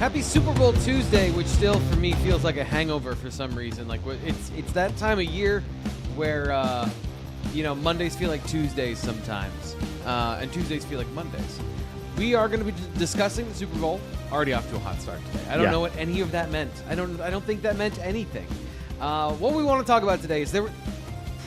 Happy Super Bowl Tuesday, which still for me feels like a hangover for some reason. Like it's that time of year where Mondays feel like Tuesdays sometimes, and Tuesdays feel like Mondays. We are going to be discussing the Super Bowl. Already off to a hot start today. I don't know what any of that meant. I don't think that meant anything. What we want to talk about today is there were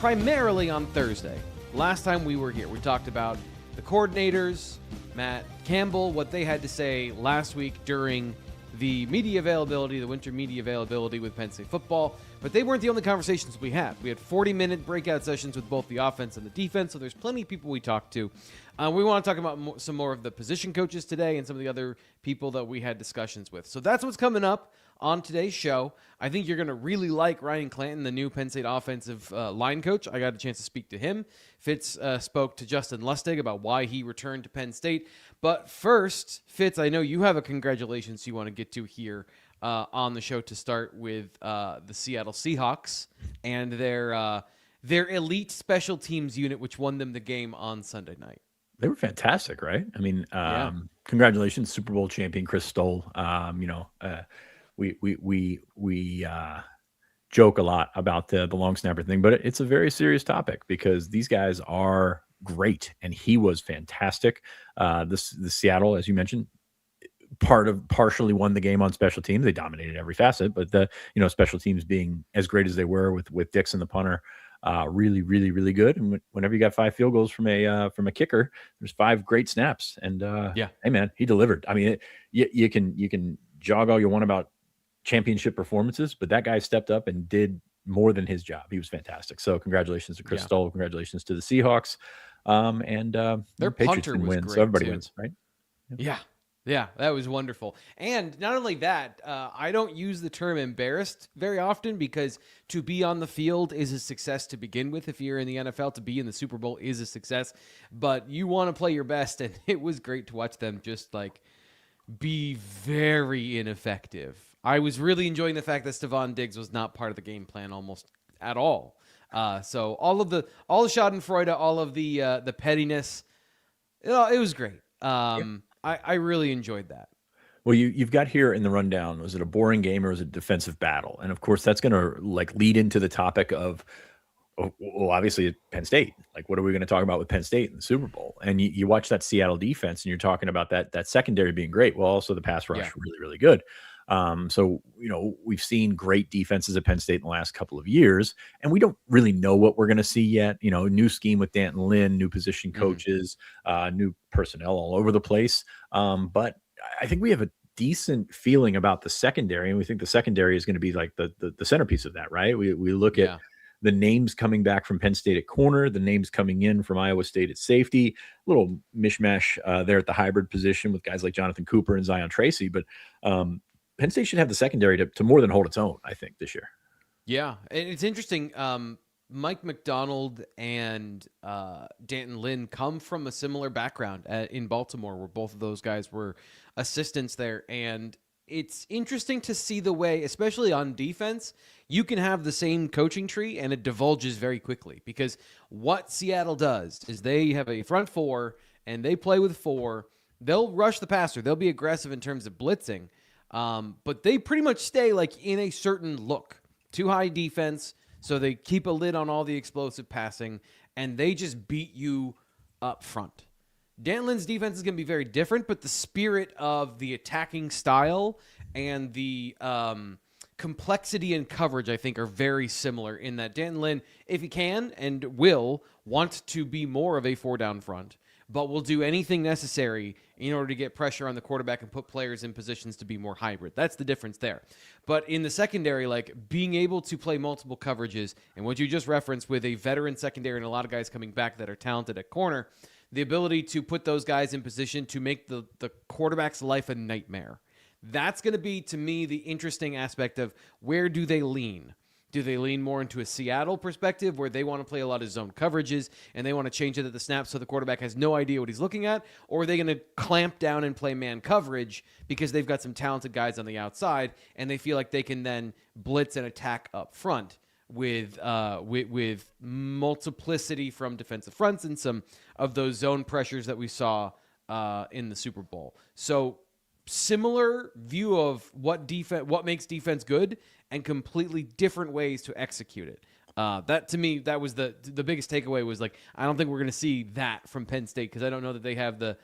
primarily on Thursday. Last time we were here, we talked about the coordinators, Matt Campbell, what they had to say last week during the media availability, the winter media availability with Penn State football. But they weren't the only conversations we had. We had 40-minute breakout sessions with both the offense and the defense, so there's plenty of people we talked to. We want to talk about some more of the position coaches today and some of the other people that we had discussions with. So that's what's coming up on today's show. I think you're going to really like Ryan Clanton, the new Penn State offensive line coach. I got a chance to speak to him. Fitz spoke to Justin Lustig about why he returned to Penn State. But first, Fitz, I know you have a congratulations you want to get to here on the show to start with the Seattle Seahawks and their elite special teams unit, which won them the game on Sunday night. They were fantastic, right? I mean, congratulations, Super Bowl champion Chris Stoll. We joke a lot about the long snapper thing, but it's a very serious topic because these guys are great, and he was fantastic. The Seattle, as you mentioned, partially won the game on special teams. They dominated every facet, but the special teams being as great as they were with Dixon the punter, really, really, really good. And whenever you got 5 field goals from a kicker, there's 5 great snaps. And hey man, he delivered. I mean, you can jog all you want about championship performances, but that guy stepped up and did more than his job. He was fantastic. So congratulations to Chris Stoll. Congratulations to the Seahawks. Their Patriots didn't win, great, so everybody too. wins, right? Yeah, that was wonderful. And not only that, I don't use the term embarrassed very often because to be on the field is a success to begin with. If you're in the NFL, to be in the Super Bowl is a success. But you want to play your best, and it was great to watch them just like be very ineffective. I was really enjoying the fact that Stephon Diggs was not part of the game plan almost at all. So all the Schadenfreude, all of the pettiness, it was great. I really enjoyed that. Well, you've got here in the rundown, was it a boring game or was it a defensive battle? And of course, that's going to lead into the topic of, well, obviously Penn State. Like, what are we going to talk about with Penn State in the Super Bowl? And you watch that Seattle defense and you're talking about that secondary being great. Well, also the pass rush really, really good. So, we've seen great defenses at Penn State in the last couple of years, and we don't really know what we're going to see yet. New scheme with Danton Lynn, new position coaches, new personnel all over the place. But I think we have a decent feeling about the secondary, and we think the secondary is going to be like the centerpiece of that, right? We look at the names coming back from Penn State at corner, the names coming in from Iowa State at safety, little mishmash there at the hybrid position with guys like Jonathan Cooper and Zion Tracy. But Penn State should have the secondary to more than hold its own, I think, this year. Yeah, and it's interesting. Mike McDonald and Danton Lynn come from a similar background in Baltimore, where both of those guys were assistants there. And it's interesting to see the way, especially on defense, you can have the same coaching tree and it divulges very quickly. Because what Seattle does is they have a front 4 and they play with 4. They'll rush the passer. They'll be aggressive in terms of blitzing. But they pretty much stay in a certain look. Too high defense, so they keep a lid on all the explosive passing, and they just beat you up front. Dan Lynn's defense is going to be very different, but the spirit of the attacking style and the complexity and coverage, I think, are very similar in that Dan Lynn, if he can and will, want to be more of a 4-down front, but will do anything necessary in order to get pressure on the quarterback and put players in positions to be more hybrid. That's the difference there. But in the secondary, being able to play multiple coverages, and what you just referenced with a veteran secondary and a lot of guys coming back that are talented at corner, the ability to put those guys in position to make the quarterback's life a nightmare. That's going to be, to me, the interesting aspect of where do they lean. Do they lean more into a Seattle perspective where they want to play a lot of zone coverages and they want to change it at the snap so the quarterback has no idea what he's looking at? Or are they going to clamp down and play man coverage because they've got some talented guys on the outside and they feel like they can then blitz and attack up front with multiplicity from defensive fronts and some of those zone pressures that we saw in the Super Bowl? So similar view of what makes defense good, and completely different ways to execute it. That to me, that was the biggest takeaway. Was like, I don't think we're going to see that from Penn State, because I don't know that they have the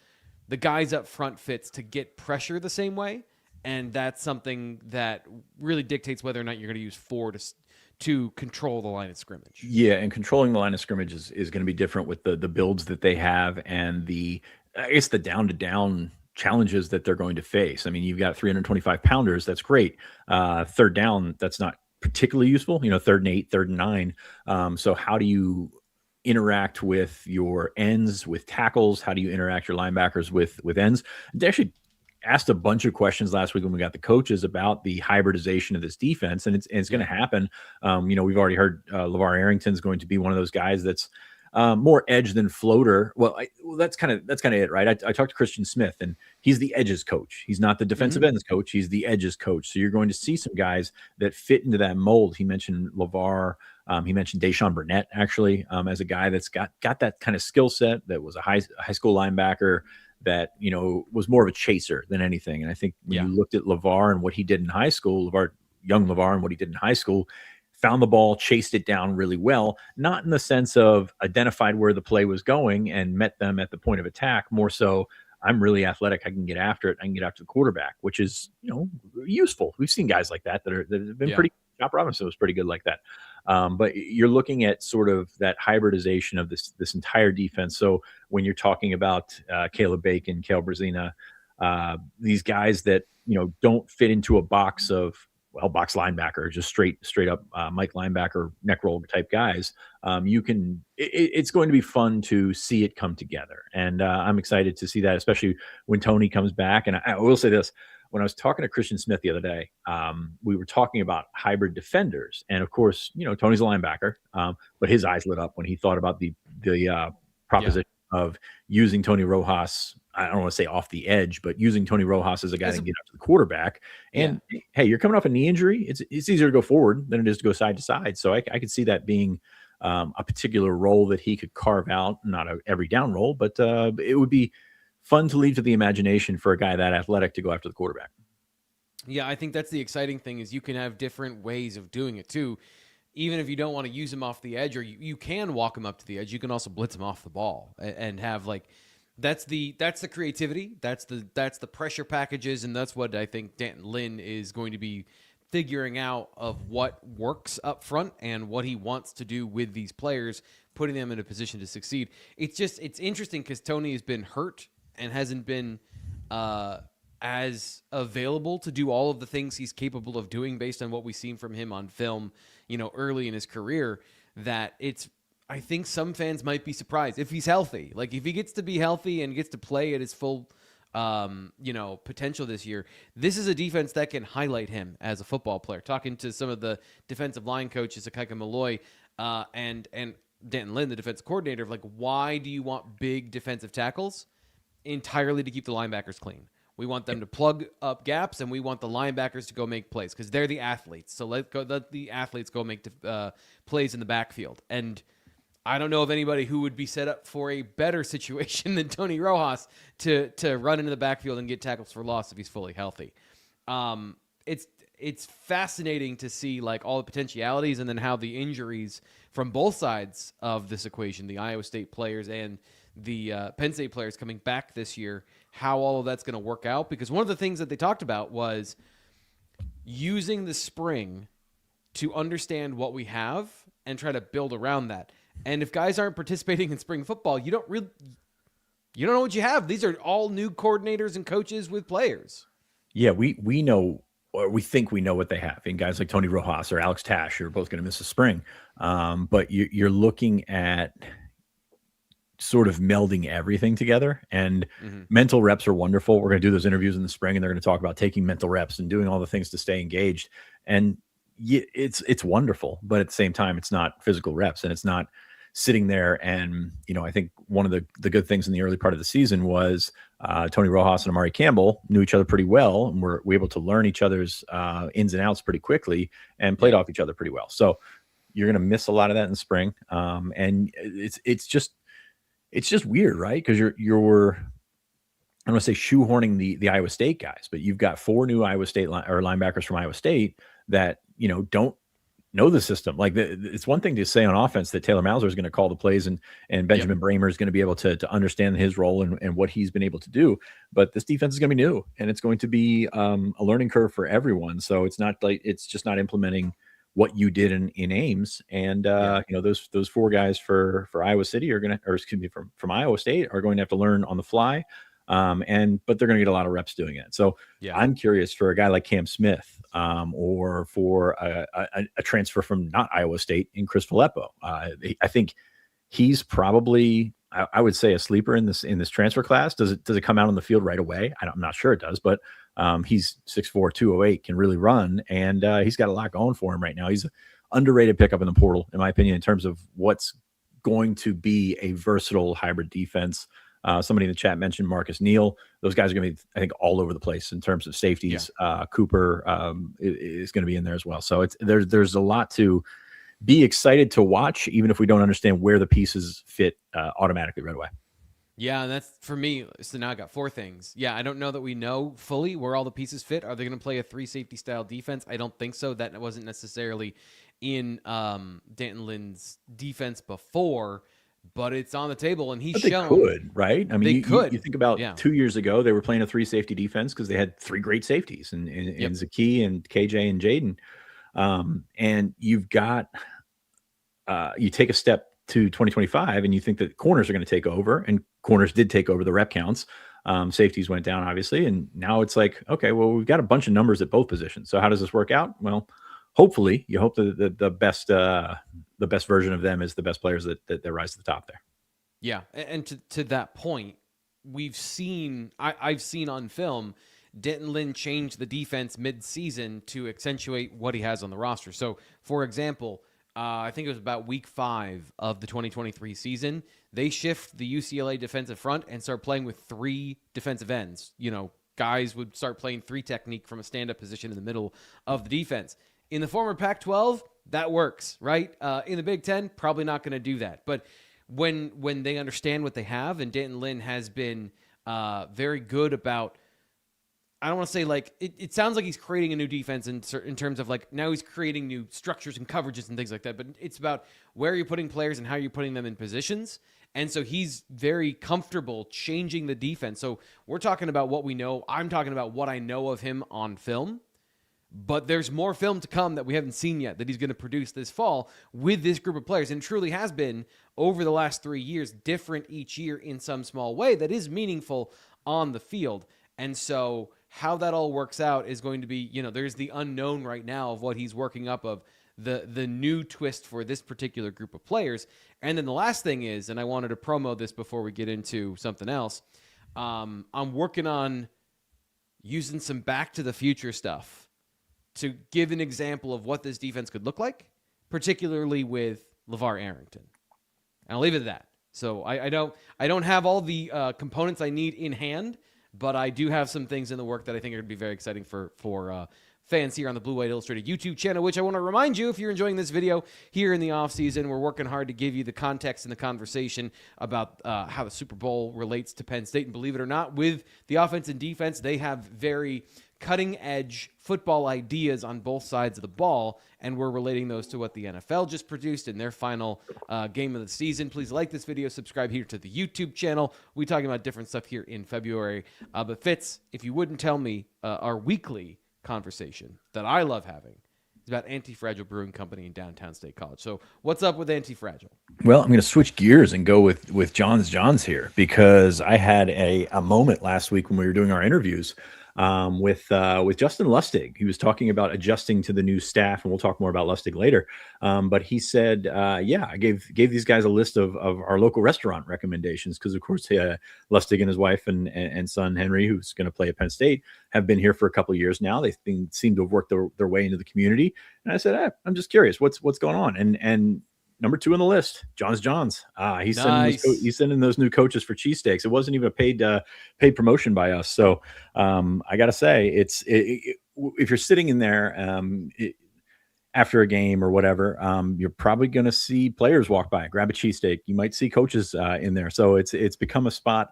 guys up front fits to get pressure the same way, and that's something that really dictates whether or not you're going to use 4 to control the line of scrimmage. Yeah, and controlling the line of scrimmage is going to be different with the builds that they have, and it's the down to down challenges that they're going to face. I mean, you've got 325 pounders. That's great. Third down, that's not particularly useful. 3rd and 8, 3rd and 9. So how do you interact with your ends, with tackles? How do you interact your linebackers with ends? They actually asked a bunch of questions last week when we got the coaches about the hybridization of this defense, and it's going to happen. We've already heard LeVar Arrington's going to be one of those guys that's more edge than floater. Well, that's kind of it, right? I talked to Christian Smith, and he's the edges coach. He's not the defensive ends coach. He's the edges coach. So you're going to see some guys that fit into that mold. He mentioned LeVar. He mentioned Deshaun Burnett, actually, as a guy that's got that kind of skill set, that was a high school linebacker that, was more of a chaser than anything. And I think when you looked at LeVar and what he did in high school, young LeVar and what he did in high school, found the ball, chased it down really well, not in the sense of identified where the play was going and met them at the point of attack, more so, I'm really athletic, I can get after it, I can get after the quarterback, which is, useful. We've seen guys like that have been pretty. Chop Robinson was pretty good like that. But you're looking at sort of that hybridization of this entire defense. So when you're talking about Caleb Bacon, Cale Brazina, these guys that, don't fit into a box of, box linebacker, just straight up Mike linebacker, neck roll type guys, it's going to be fun to see it come together. And I'm excited to see that, especially when Tony comes back. And I will say this, when I was talking to Christian Smith the other day, we were talking about hybrid defenders. And of course, Tony's a linebacker, but his eyes lit up when he thought about the proposition of using Tony Rojas. I don't want to say off the edge, but using Tony Rojas as a guy to get up to the quarterback. And hey, you're coming off a knee injury. It's easier to go forward than it is to go side to side. So I could see that being a particular role that he could carve out, not a every down role, but it would be fun to leave to the imagination for a guy that athletic to go after the quarterback. Yeah, I think that's the exciting thing, is you can have different ways of doing it too. Even if you don't want to use him off the edge, or you can walk him up to the edge, you can also blitz him off the ball and have that's the creativity, that's the pressure packages, and that's what I think D'Anton Lynn is going to be figuring out, of what works up front and what he wants to do with these players, putting them in a position to succeed. It's interesting because Tony has been hurt and hasn't been as available to do all of the things he's capable of doing based on what we've seen from him on film, early in his career, that I think some fans might be surprised if he's healthy. Like, if he gets to be healthy and gets to play at his full, potential this year, this is a defense that can highlight him as a football player. Talking to some of the defensive line coaches, Akaika Malloy, and D'Anton Lynn, the defense coordinator, of why do you want big defensive tackles? Entirely to keep the linebackers clean. We want them to plug up gaps, and we want the linebackers to go make plays, because they're the athletes. So let the athletes go make plays in the backfield. And I don't know of anybody who would be set up for a better situation than Tony Rojas to run into the backfield and get tackles for loss if he's fully healthy. It's fascinating to see all the potentialities, and then how the injuries from both sides of this equation, the Iowa State players and the Penn State players coming back this year, how all of that's going to work out. Because one of the things that they talked about was using the spring to understand what we have and try to build around that. And if guys aren't participating in spring football, you don't know what you have. These are all new coordinators and coaches with players. Yeah, we know, or we think we know what they have in guys like Tony Rojas or Alex Tash, who are both going to miss the spring. But you're looking at sort of melding everything together, and mental reps are wonderful. We're going to do those interviews in the spring, and they're going to talk about taking mental reps and doing all the things to stay engaged. And it's wonderful, but at the same time, it's not physical reps, and it's not sitting there. And, I think one of the good things in the early part of the season was Tony Rojas and Amari Campbell knew each other pretty well, and were able to learn each other's ins and outs pretty quickly, and played off each other pretty well. So you're going to miss a lot of that in the spring. And it's just weird, right? Because you're I don't want to say shoehorning the Iowa State guys, but you've got 4 new Iowa State linebackers from Iowa State that, don't know the system. Like it's one thing to say on offense that Taylor Mauser is going to call the plays and Benjamin Bramer is going to be able to understand his role and what he's been able to do. But this defense is going to be new and it's going to be a learning curve for everyone. So it's not like it's just not implementing what you did in Ames. And those 4 guys for Iowa City are going to, or excuse me, from Iowa State are going to have to learn on the fly. But they're going to get a lot of reps doing it. So I'm curious for a guy like Cam Smith, or for a transfer from not Iowa State in Chris Filippo. I think he's probably, I would say, a sleeper in this transfer class. Does it come out on the field right away? I'm not sure it does, but he's 6'4", 208, can really run, and he's got a lot going for him right now. He's an underrated pickup in the portal, in my opinion, in terms of what's going to be a versatile hybrid defense. Somebody in the chat mentioned Marcus Neal. Those guys are going to be, I think, all over the place in terms of safeties. Cooper is going to be in there as well. So there's a lot to be excited to watch, even if we don't understand where the pieces fit automatically right away. Yeah, and that's for me. So now I got 4 things. Yeah, I don't know that we know fully where all the pieces fit. Are they going to play a 3 safety style defense? I don't think so. That wasn't necessarily in D'Anton Lynn's defense before. But it's on the table, and he's shown. They could, right? I mean, they could. You think about 2 years ago, they were playing a 3 safety defense because they had 3 great safeties and Zaki and KJ and Jaden. And you've got, you take a step to 2025 and you think that corners are going to take over, and corners did take over the rep counts. Safeties went down, obviously. And now it's like, okay, well, we've got a bunch of numbers at both positions. So how does this work out? Well, hopefully you hope that the best version of them is the best players that rise to the top there. Yeah. And to that point, I've seen on film, D'Anton Lynn change the defense mid-season to accentuate what he has on the roster. So, for example, I think it was about week 5 of the 2023 season, they shift the UCLA defensive front and start playing with 3 defensive ends. Guys would start playing 3 technique from a stand-up position in the middle of the defense. In the former Pac-12, that works, right? In the Big Ten, probably not going to do that. But when they understand what they have, and D'Anton Lynn has been very good about, I don't want to say like, it sounds like he's creating a new defense in terms of like, now he's creating new structures and coverages and things like that. But it's about where you're putting players and how you're putting them in positions. And so he's very comfortable changing the defense. So we're talking about what we know. I'm talking about what I know of him on film. But there's more film to come that we haven't seen yet that he's going to produce this fall with this group of players. And it truly has been, over the last 3 years, different each year in some small way that is meaningful on the field. And so how that all works out is going to be, there's the unknown right now of what he's working up of the new twist for this particular group of players. And then the last thing is, and I wanted to promo this before we get into something else, I'm working on using some Back to the Future stuff to give an example of what this defense could look like, particularly with LeVar Arrington. And I'll leave it at that. So I don't have all the components I need in hand, but I do have some things in the work that I think are going to be very exciting for fans here on the Blue White Illustrated YouTube channel, which I want to remind you, if you're enjoying this video here in the offseason, we're working hard to give you the context and the conversation about how the Super Bowl relates to Penn State. And believe it or not, with the offense and defense, they have very cutting-edge football ideas on both sides of the ball, and we're relating those to what the NFL just produced in their final game of the season. Please like this video, subscribe here to the YouTube channel. We're talking about different stuff here in February. But Fitz, if you wouldn't tell me our weekly conversation that I love having is about Anti-Fragile Brewing Company in downtown State College. So what's up with Anti-Fragile? Well, I'm going to switch gears and go with John's here, because I had a moment last week when we were doing our interviews with Justin Lustig. He was talking about adjusting to the new staff, and we'll talk more about Lustig later. But he said, I gave these guys a list of our local restaurant recommendations, because of course Lustig and his wife and son Henry, who's going to play at Penn State, have been here for a couple of years now. They seem to have worked their way into the community. And I said, I'm just curious, what's going on? And number 2 on the list, John's. He's sending those new coaches for cheesesteaks. It wasn't even a paid promotion by us. So I got to say, if you're sitting in there after a game or whatever, you're probably going to see players walk by, grab a cheesesteak. You might see coaches in there. So it's become a spot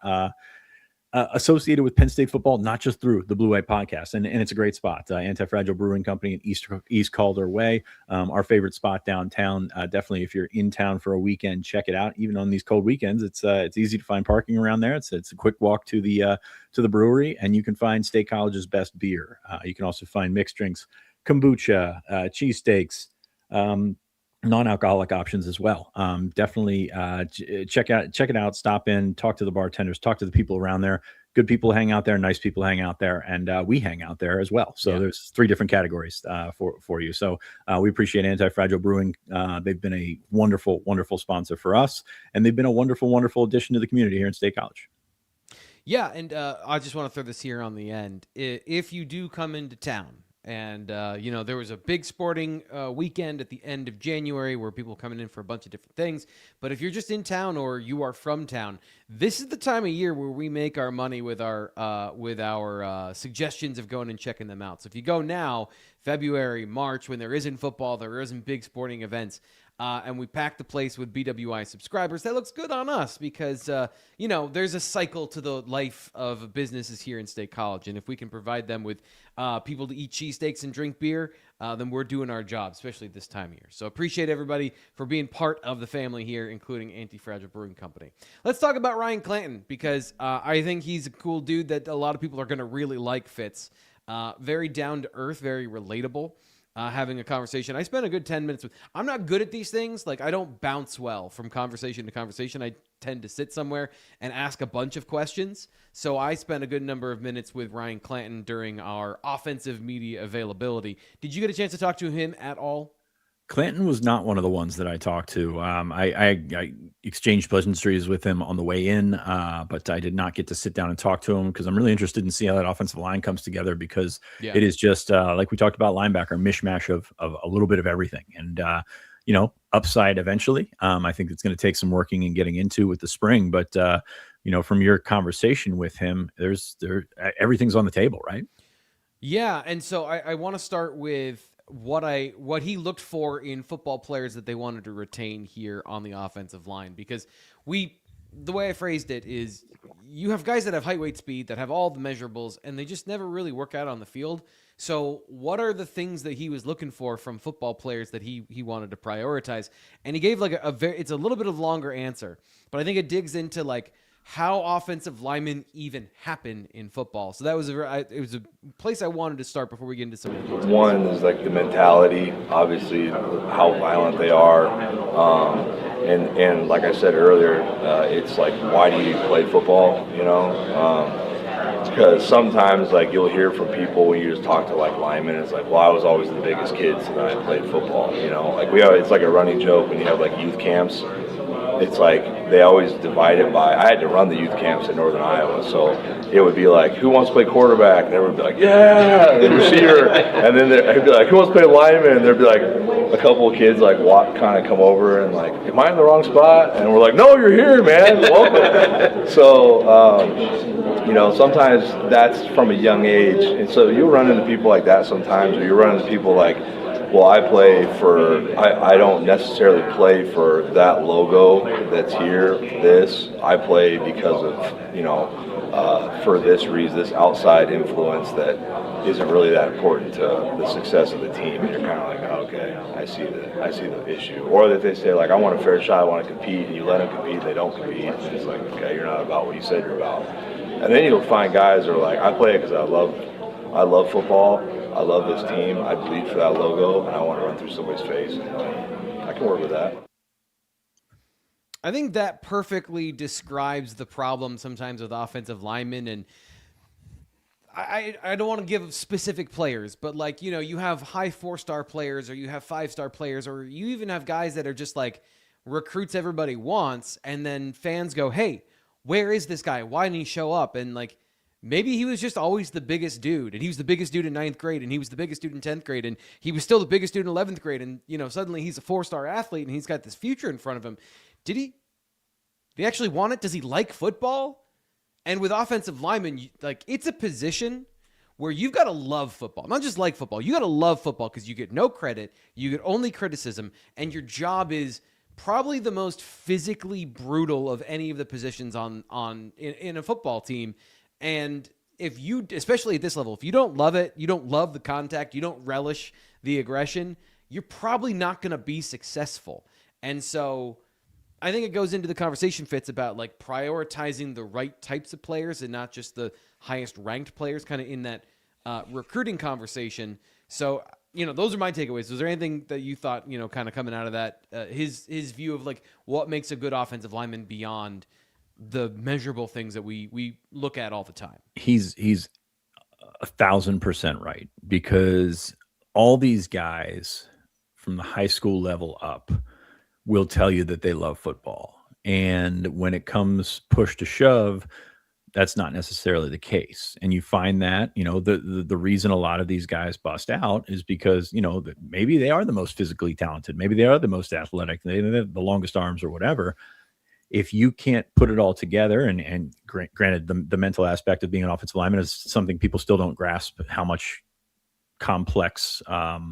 associated with Penn State football, not just through the Blue White podcast. And it's a great spot. Anti-Fragile Brewing Company in East Calder Way. Our favorite spot downtown. Definitely, if you're in town for a weekend, check it out. Even on these cold weekends, it's easy to find parking around there. It's a quick walk to the brewery, and you can find State College's best beer. You can also find mixed drinks, kombucha, cheesesteaks, non-alcoholic options as well. Definitely check it out, stop in, talk to the bartenders, talk to the people around there. Good people hang out there, nice people hang out there, and we hang out there as well. So there's 3 different categories for you. So we appreciate Anti-Fragile Brewing. They've been a wonderful, wonderful sponsor for us, and they've been a wonderful, wonderful addition to the community here in State College. Yeah, and I just want to throw this here on the end. If you do come into town, and, there was a big sporting weekend at the end of January where people coming in for a bunch of different things. But if you're just in town or you are from town, this is the time of year where we make our money with our suggestions of going and checking them out. So if you go now, February, March, when there isn't football, there isn't big sporting events, and we pack the place with BWI subscribers, that looks good on us because, there's a cycle to the life of businesses here in State College. And if we can provide them with people to eat cheesesteaks and drink beer, then we're doing our job, especially this time of year. So appreciate everybody for being part of the family here, including Anti-Fragile Brewing Company. Let's talk about Ryan Clanton because I think he's a cool dude that a lot of people are going to really like. Fitz. Very down to earth, very relatable. Having a conversation. I spent a good 10 minutes with. I'm not good at these things. Like, I don't bounce well from conversation to conversation. I tend to sit somewhere and ask a bunch of questions. So I spent a good number of minutes with Ryan Clanton during our offensive media availability. Did you get a chance to talk to him at all? Clanton was not one of the ones that I talked to. I exchanged pleasantries with him on the way in, but I did not get to sit down and talk to him because I'm really interested in seeing how that offensive line comes together because it is just like we talked about linebacker, mishmash of a little bit of everything. And, upside eventually. I think it's going to take some working and getting into with the spring. But, from your conversation with him, everything's on the table, right? Yeah. And so I want to start with what he looked for in football players that they wanted to retain here on the offensive line, because the way I phrased it is you have guys that have height, weight, speed, that have all the measurables, and they just never really work out on the field. So what are the things that he was looking for from football players that he wanted to prioritize? And he gave it's a little bit of longer answer, but I think it digs into how offensive linemen even happen in football. So that was it was a place I wanted to start before we get into some of the details. One is the mentality, obviously how violent they are. And like I said earlier, it's why do you play football, because sometimes you'll hear from people when you just talk to linemen, it's well, I was always the biggest kid, so then I played football, it's like a running joke when you have youth camps. It's they always divide it by, I had to run the youth camps in Northern Iowa, so it would be who wants to play quarterback? And everyone would be yeah, the receiver. And then it'd be who wants to play lineman? And there'd be a couple of kids walk, kind of come over and am I in the wrong spot? And we're no, you're here, man, welcome. So, sometimes that's from a young age. And so you'll run into people like that sometimes, or you run into people well, I don't necessarily play for that logo that's here, I play because of, for this reason, this outside influence that isn't really that important to the success of the team. And you're kind of okay, I see the issue. Or that they say, I want a fair shot, I want to compete, and you let them compete, and they don't compete. And it's okay, you're not about what you said you're about. And then you'll find guys who are I play it because I love football. I love this team. I bleed for that logo, and I want to run through somebody's face. I can work with that. I think that perfectly describes the problem sometimes with offensive linemen. And I don't want to give specific players, but you have high 4-star players, or you have 5-star players, or you even have guys that are just recruits everybody wants. And then fans go, hey, where is this guy? Why didn't he show up? And maybe he was just always the biggest dude, and he was the biggest dude in 9th grade, and he was the biggest dude in 10th grade, and he was still the biggest dude in 11th grade, and, suddenly he's a 4-star athlete, and he's got this future in front of him. Did he actually want it? Does he like football? And with offensive linemen, it's a position where you've got to love football. Not just like football. You got to love football because you get no credit, you get only criticism, and your job is probably the most physically brutal of any of the positions in a football team. And if you, especially at this level, if you don't love it, you don't love the contact, you don't relish the aggression, you're probably not going to be successful. And so I think it goes into the conversation, Fitz, about like prioritizing the right types of players and not just the highest ranked players, kind of in that recruiting conversation. So, those are my takeaways. Was there anything that you thought, kind of coming out of that, his view of like what makes a good offensive lineman beyond the measurable things that we look at all the time? He's 1,000% right, because all these guys from the high school level up will tell you that they love football. And when it comes push to shove, that's not necessarily the case. And you find that, the reason a lot of these guys bust out is because, maybe they are the most physically talented. Maybe they are the most athletic. They have the longest arms or whatever. If you can't put it all together, and granted, the mental aspect of being an offensive lineman is something people still don't grasp how much complex.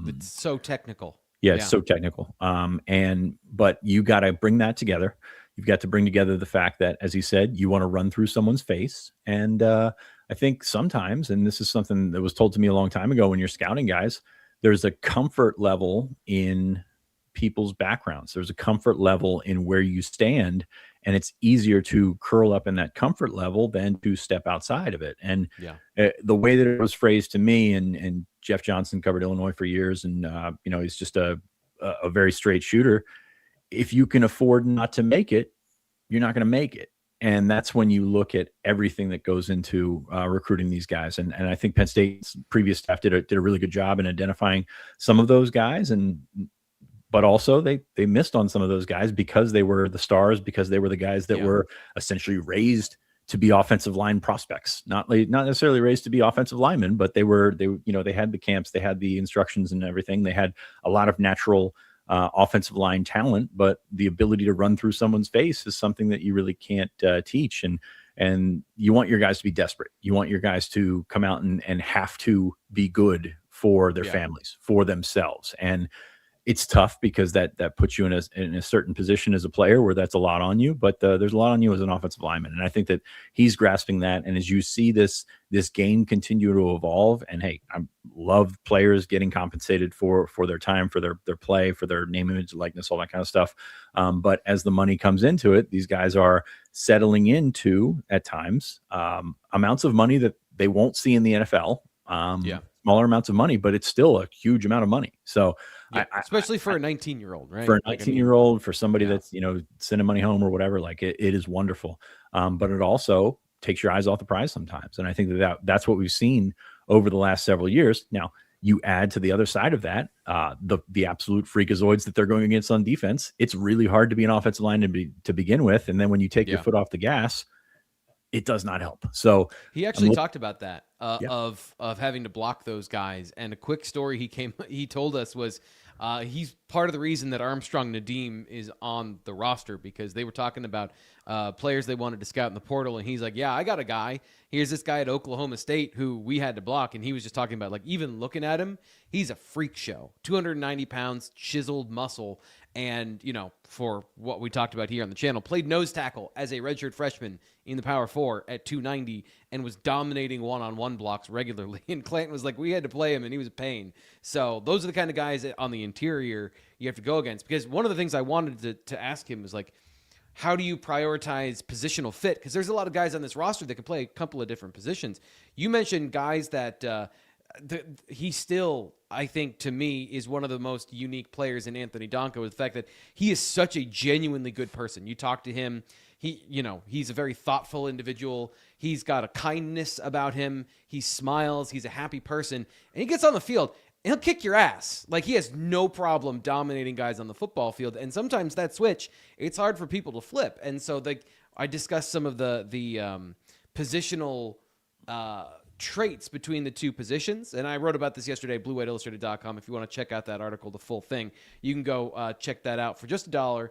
It's so technical. Yeah, it's so technical. But you got to bring that together. You've got to bring together the fact that, as he said, you want to run through someone's face. And I think sometimes, and this is something that was told to me a long time ago, when you're scouting guys, there's a comfort level in people's backgrounds. There's a comfort level in where you stand, and it's easier to curl up in that comfort level than to step outside of it. And the way that it was phrased to me, and Jeff Johnson covered Illinois for years, and he's just a very straight shooter. If you can afford not to make it, you're not going to make it. And that's when you look at everything that goes into recruiting these guys. And I think Penn State's previous staff did a really good job in identifying some of those guys, but also they missed on some of those guys because they were the stars, because they were the guys that were essentially raised to be offensive line prospects, not necessarily raised to be offensive linemen, but they had the camps, they had the instructions and everything. They had a lot of natural offensive line talent, but the ability to run through someone's face is something that you really can't teach. And you want your guys to be desperate. You want your guys to come out and have to be good for their families, for themselves. And it's tough because that puts you in a certain position as a player where that's a lot on you, but there's a lot on you as an offensive lineman. And I think that he's grasping that. And as you see this game continue to evolve, and hey, I love players getting compensated for their time, for their play, for their name, image, likeness, all that kind of stuff. But as the money comes into it, these guys are settling into, at times, amounts of money that they won't see in the NFL. Smaller amounts of money, but it's still a huge amount of money. So especially for a 19-year-old, right? For a 19-year-old, for somebody that's, sending money home or whatever, like it is wonderful. But it also takes your eyes off the prize sometimes. And I think that's what we've seen over the last several years. Now, you add to the other side of that, the absolute freakazoids that they're going against on defense. It's really hard to be an offensive lineman to begin with. And then when you take your foot off the gas, it does not help. So he actually talked about that of having to block those guys. And a quick story he told us was he's part of the reason that Armstrong Nadim is on the roster, because they were talking about players they wanted to scout in the portal. And he's like, yeah, I got a guy. Here's this guy at Oklahoma State who we had to block. And he was just talking about, like, even looking at him, he's a freak show, 290 pounds, chiseled muscle. And, for what we talked about here on the channel, played nose tackle as a redshirt freshman in the Power 4 at 290 and was dominating one-on-one blocks regularly. And Clanton was like, we had to play him, and he was a pain. So those are the kind of guys that on the interior you have to go against. Because one of the things I wanted to ask him was, like, how do you prioritize positional fit? Because there's a lot of guys on this roster that can play a couple of different positions. You mentioned guys that he still, I think, to me, is one of the most unique players in Anthony Donko, with the fact that he is such a genuinely good person. You talk to him, he's a very thoughtful individual. He's got a kindness about him. He smiles. He's a happy person. And he gets on the field, and he'll kick your ass. Like, he has no problem dominating guys on the football field. And sometimes that switch, it's hard for people to flip. And so I discussed some of the positional traits between the two positions. And I wrote about this yesterday at BlueWhiteIllustrated.com. If you want to check out that article, the full thing, you can go check that out for just $1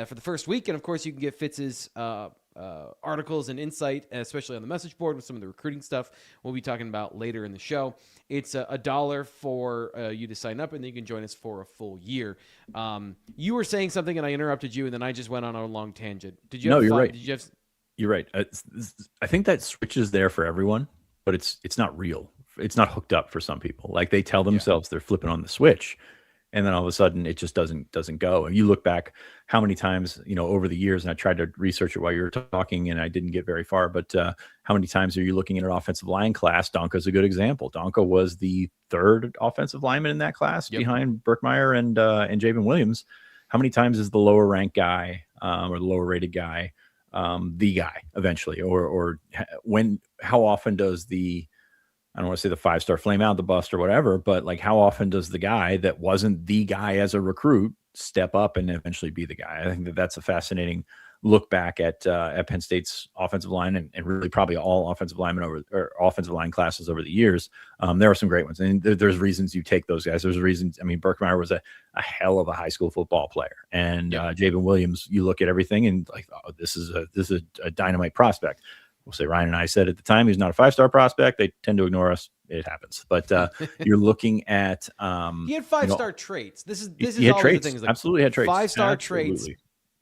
for the first week. And of course, you can get Fitz's articles and insight, especially on the message board with some of the recruiting stuff we'll be talking about later in the show. It's $1 for you to sign up, and then you can join us for a full year. You were saying something, and I interrupted you, and then I just went on a long tangent. Did you? No, you're right. Did you have? You're right. I think that switch is there for everyone, but it's not real. It's not hooked up for some people. Like they tell themselves they're flipping on the switch, and then all of a sudden it just doesn't go. And you look back how many times, over the years, and I tried to research it while you were talking, and I didn't get very far. But how many times are you looking at an offensive line class? Donka's a good example. Donka was the third offensive lineman in that class behind Burkmeyer and Javen Williams. How many times is the lower ranked guy or the lower rated guy the guy eventually, or how often does I don't want to say the 5-star flame out the bust or whatever, but like how often does the guy that wasn't the guy as a recruit step up and eventually be the guy? I think that's a fascinating look back at Penn State's offensive line and really probably all offensive linemen or offensive line classes over the years. There are some great ones, and there's reasons you take those guys. There's reasons. I mean, Burkmeyer was a hell of a high school football player, and Javen Williams. You look at everything and like, oh, this is a dynamite prospect. We'll say Ryan and I said at the time he's not a 5-star prospect. They tend to ignore us. It happens, but you're looking at he had 5-star traits. This is he had all traits. the things. Like Absolutely had traits. 5-star traits.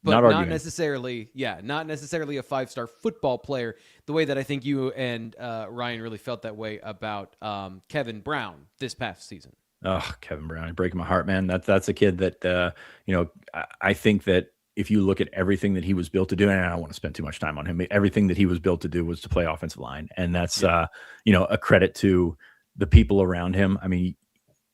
But not necessarily a 5-star football player, the way that I think you and Ryan really felt that way about Kevin Brown this past season. Oh, Kevin Brown, breaking my heart, man. That's a kid that, I think that if you look at everything that he was built to do, and I don't want to spend too much time on him, everything that he was built to do was to play offensive line. And that's, a credit to the people around him. I mean,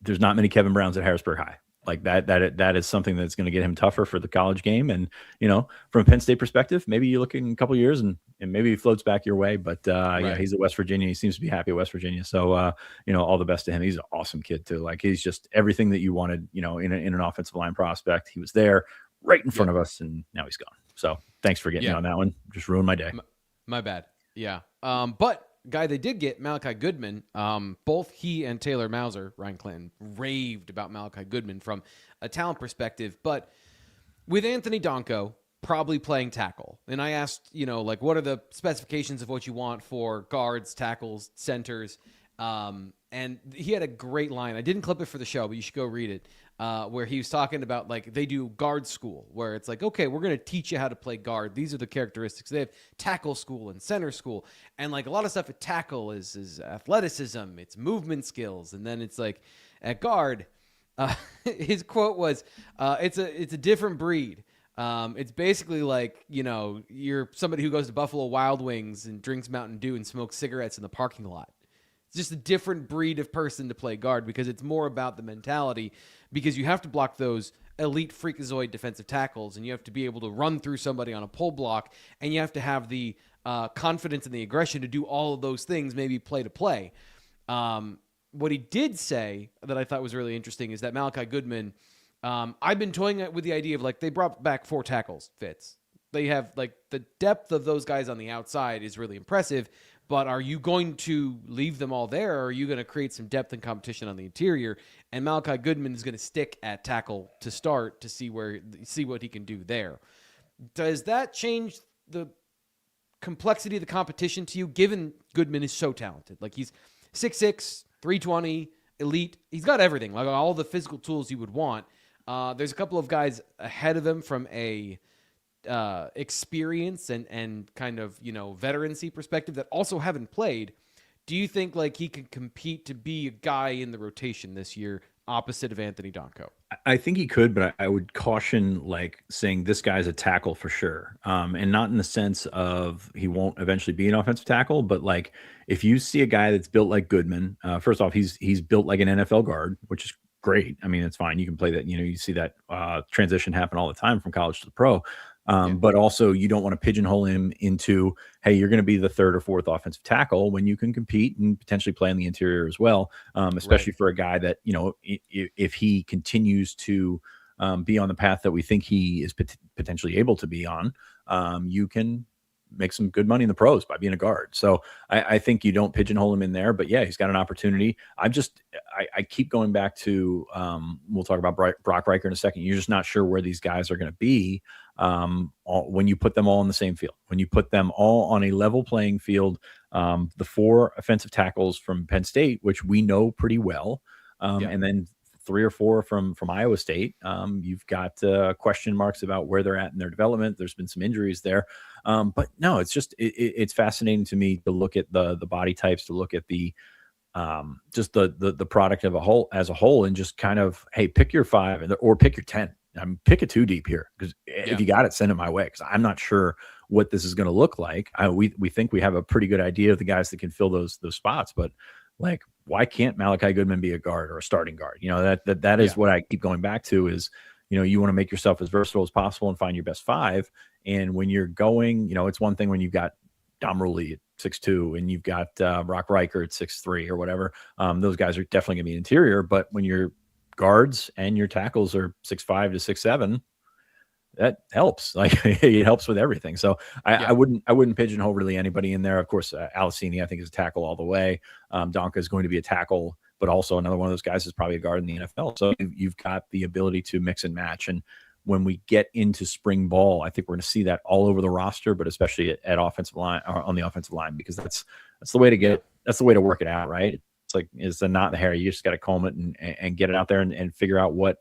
there's not many Kevin Browns at Harrisburg High. Like that is something that's going to get him tougher for the college game. And, from a Penn State perspective, maybe you look in a couple of years and maybe he floats back your way. But yeah, he's at West Virginia. He seems to be happy at West Virginia. So, all the best to him. He's an awesome kid too. Like he's just everything that you wanted, in an offensive line prospect. He was there right in front of us, and now he's gone. So thanks for getting me on that one. Just ruined my day. My bad. Yeah. But guy they did get, Malachi Goodman, both he and Taylor Mauser, Ryan Clanton, raved about Malachi Goodman from a talent perspective. But with Anthony Donko probably playing tackle, and I asked, what are the specifications of what you want for guards, tackles, centers? And he had a great line. I didn't clip it for the show, but you should go read it. Where he was talking about like they do guard school, where it's like, okay, we're going to teach you how to play guard. These are the characteristics. They have tackle school and center school. And like a lot of stuff at tackle is athleticism, it's movement skills. And then it's like at guard, his quote was, it's a different breed. It's basically like, you're somebody who goes to Buffalo Wild Wings and drinks Mountain Dew and smokes cigarettes in the parking lot. It's just a different breed of person to play guard because it's more about the mentality, because you have to block those elite freakazoid defensive tackles, and you have to be able to run through somebody on a pull block, and you have to have the confidence and the aggression to do all of those things, maybe play to play. What he did say that I thought was really interesting is that Malachi Goodman, I've been toying with the idea of like they brought back 4 tackles, Fitz. They have like the depth of those guys on the outside is really impressive. But are you going to leave them all there, or are you going to create some depth and competition on the interior? And Malachi Goodman is going to stick at tackle to start to see what he can do there. Does that change the complexity of the competition to you, given Goodman is so talented? Like he's 6'6", 320, elite. He's got everything, like all the physical tools you would want. There's a couple of guys ahead of him from a experience and kind of, veterancy perspective that also haven't played. Do you think like he could compete to be a guy in the rotation this year opposite of Anthony Donko? I think he could, but I would caution like saying this guy's a tackle for sure. And not in the sense of he won't eventually be an offensive tackle, but like if you see a guy that's built like Goodman, first off, he's built like an NFL guard, which is great. I mean, it's fine. You can play that, you see that transition happen all the time from college to the pro. But also you don't want to pigeonhole him into, hey, you're going to be the 3rd or 4th offensive tackle when you can compete and potentially play in the interior as well. Especially for a guy that, if he continues to be on the path that we think he is potentially able to be on, you can make some good money in the pros by being a guard. So I think you don't pigeonhole him in there, but yeah, he's got an opportunity. I keep going back to, we'll talk about Brock Riker in a second. You're just not sure where these guys are going to be when you put them all in the same field, when you put them all on a level playing field. The 4 offensive tackles from Penn State, which we know pretty well, and then 3 or 4 from Iowa State. You've got question marks about where they're at in their development. There's been some injuries there. But no, it's just it's fascinating to me to look at the body types, to look at the just the product of as a whole, and just kind of, hey, pick your 5 or pick your 10. Pick a 2 deep here, because if you got it, send it my way, because I'm not sure what this is going to look like. We think we have a pretty good idea of the guys that can fill those spots, but like, why can't Malachi Goodman be a guard or a starting guard? That is what I keep going back to is, you want to make yourself as versatile as possible and find your best 5. And when you're going, it's one thing when you've got Dom Rulli at 6'2", and you've got Brock Riker at 6'3" or whatever. Those guys are definitely going to be interior, but when your guards and your tackles are 6'5" to 6'7", that helps. Like, it helps with everything. So I wouldn't pigeonhole really anybody in there. Of course, Alicini, I think, is a tackle all the way. Donka is going to be a tackle, but also another one of those guys is probably a guard in the NFL. So you've got the ability to mix and match. And when we get into spring ball, I think we're going to see that all over the roster, but especially at offensive line, or on the offensive line, because that's the way to that's the way to work it out, right? It's like, it's the knot in the hair. You just got to comb it and get it out there and figure out what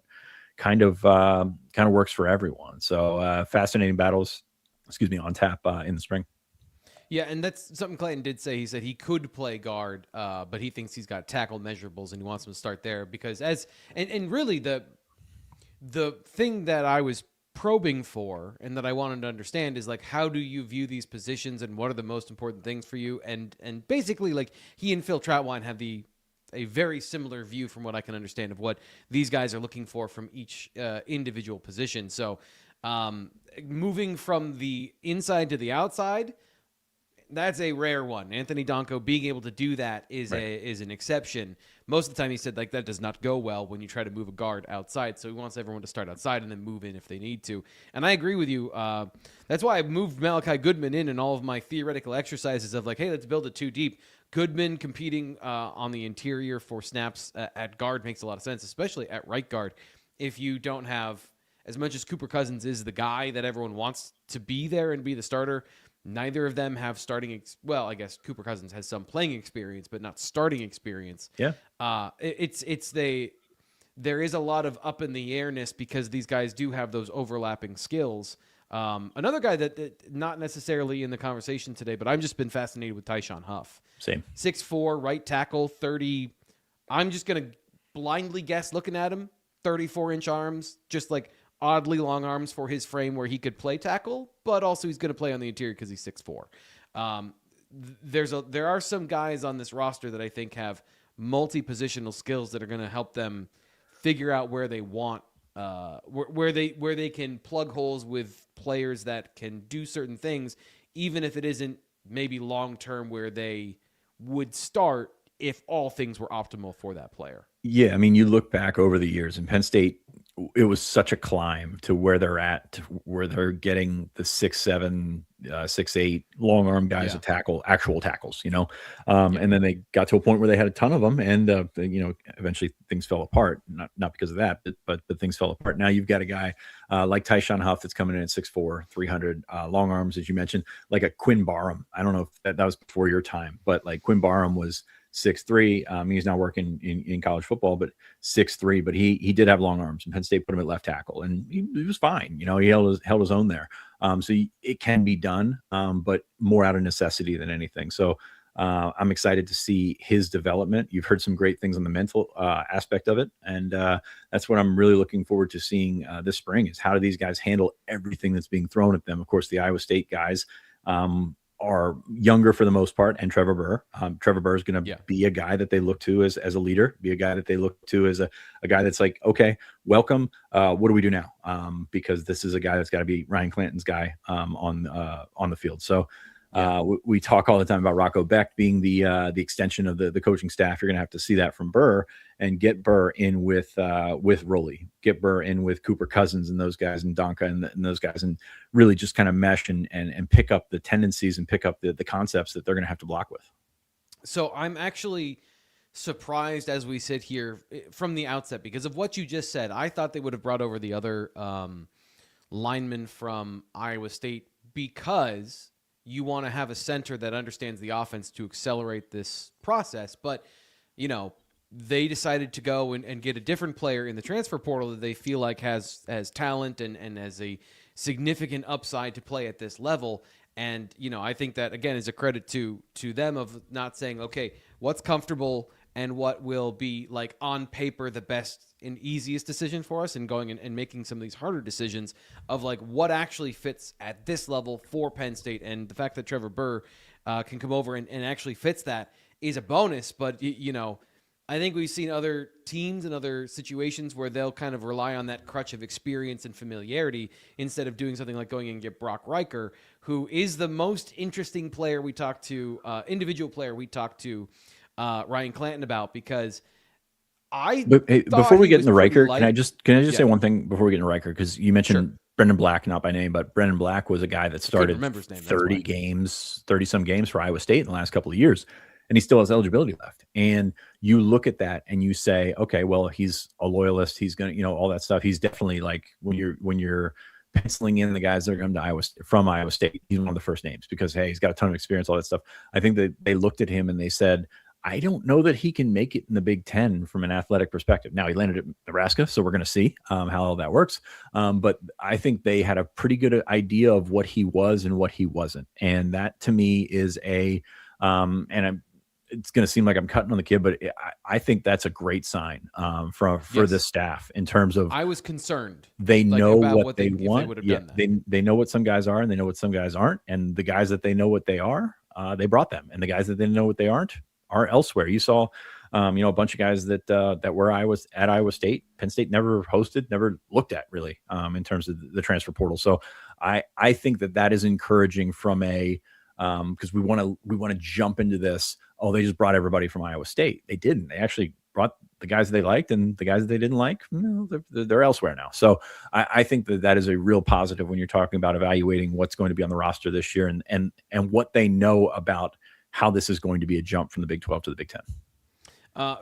kind of works for everyone. So fascinating battles, on tap in the spring. Yeah, and that's something Clanton did say. He said he could play guard, but he thinks he's got tackle measurables, and he wants him to start there because and really the thing that I was probing for and that I wanted to understand is, like, how do you view these positions and what are the most important things for you? And basically, like, he and Phil Trautwein have a very similar view, from what I can understand, of what these guys are looking for from each individual position. So moving from the inside to the outside, that's a rare one. Anthony Donko being able to do that is an exception. Most of the time, he said, like, that does not go well when you try to move a guard outside. So he wants everyone to start outside and then move in if they need to. And I agree with you. That's why I moved Malachi Goodman in all of my theoretical exercises of, like, hey, let's build it 2 deep. Goodman competing on the interior for snaps at guard makes a lot of sense, especially at right guard. If you don't have, as much as Cooper Cousins is the guy that everyone wants to be there and be the starter, neither of them have starting. Well, I guess Cooper Cousins has some playing experience, but not starting experience. Yeah. There is a lot of up in the airness because these guys do have those overlapping skills. Another guy that not necessarily in the conversation today, but I've just been fascinated with Tyshawn Huff. Same. 6'4", right tackle, 30. I'm just going to blindly guess, looking at him, 34-inch arms, just like oddly long arms for his frame, where he could play tackle, but also he's going to play on the interior because he's 6'4". There are some guys on this roster that I think have multi-positional skills that are going to help them figure out where they want, where they can plug holes with players that can do certain things, even if it isn't maybe long-term where they would start if all things were optimal for that player. Yeah, I mean, you look back over the years, and Penn State, it was such a climb to where they're at, to where they're getting the 6'7", 6'8" long arm guys to tackle, actual tackles, and then they got to a point where they had a ton of them, and eventually things fell apart. Not because of that, but things fell apart. Now you've got a guy like Tyshawn Huff that's coming in at 6'4", 300 long arms, as you mentioned, like a Quinn Barham. I don't know if that was before your time, but like Quinn Barham was 6'3". He's now working in college football, but 6'3". But he did have long arms, and Penn State put him at left tackle, and he was fine. He held his own there. So it can be done, but more out of necessity than anything. So I'm excited to see his development. You've heard some great things on the mental aspect of it, and that's what I'm really looking forward to seeing this spring, is how do these guys handle everything that's being thrown at them. Of course, the Iowa State guys are younger for the most part, and Trevor Burr. Trevor Burr is going to be a guy that they look to as a leader, be a guy that they look to as a guy that's like, okay, welcome. What do we do now? Because this is a guy that's got to be Ryan Clanton's guy on the field. So we talk all the time about Rocco Beck being the extension of the coaching staff. You're going to have to see that from Burr, and get Burr in with Rowley, get Burr in with Cooper Cousins and those guys, and Donka and those guys, and really just kind of mesh and pick up the tendencies and pick up the concepts that they're going to have to block with. So I'm actually surprised as we sit here from the outset because of what you just said. I thought they would have brought over the other lineman from Iowa State because you want to have a center that understands the offense to accelerate this process. But, they decided to go and get a different player in the transfer portal that they feel like has talent and has a significant upside to play at this level. And, I think that, again, is a credit to them of not saying, okay, what's comfortable and what will be, like, on paper the best and easiest decision for us, and going and making some of these harder decisions of, like, what actually fits at this level for Penn State. And the fact that Trevor Burr can come over and actually fits that is a bonus. But, I think we've seen other teams and other situations where they'll kind of rely on that crutch of experience and familiarity instead of doing something like going and get Brock Riker, who is the most interesting player we talked to, individual player we talked to Ryan Clanton about, because before we get into Riker, light. can I just say one thing before we get into Riker? Because you mentioned Brendan Black, not by name, but Brendan Black was a guy that started 30-some games for Iowa State in the last couple of years. And he still has eligibility left. And you look at that and you say, okay, well, he's a loyalist. He's going to, all that stuff. He's definitely, like, when you're penciling in the guys that are coming to from Iowa State, he's one of the first names because, hey, he's got a ton of experience, all that stuff. I think that they looked at him and they said, I don't know that he can make it in the Big Ten from an athletic perspective. Now, he landed at Nebraska, so we're going to see how all that works. But I think they had a pretty good idea of what he was and what he wasn't. And that, to me, is it's going to seem like I'm cutting on the kid, but I think that's a great sign for this staff in terms of. I was concerned. They know what they want. They know what some guys are and they know what some guys aren't. And the guys that they know what they are, they brought them. And the guys that they know what they aren't are elsewhere. You saw, a bunch of guys that were at Iowa State. Penn State never hosted, never looked at really in terms of the transfer portal. So I think that is encouraging from because we want to jump into this. Oh, they just brought everybody from Iowa State. They didn't. They actually brought the guys they liked, and the guys that they didn't like, they're elsewhere now. So I think that is a real positive when you're talking about evaluating what's going to be on the roster this year and what they know about how this is going to be a jump from the Big 12 to the Big 10.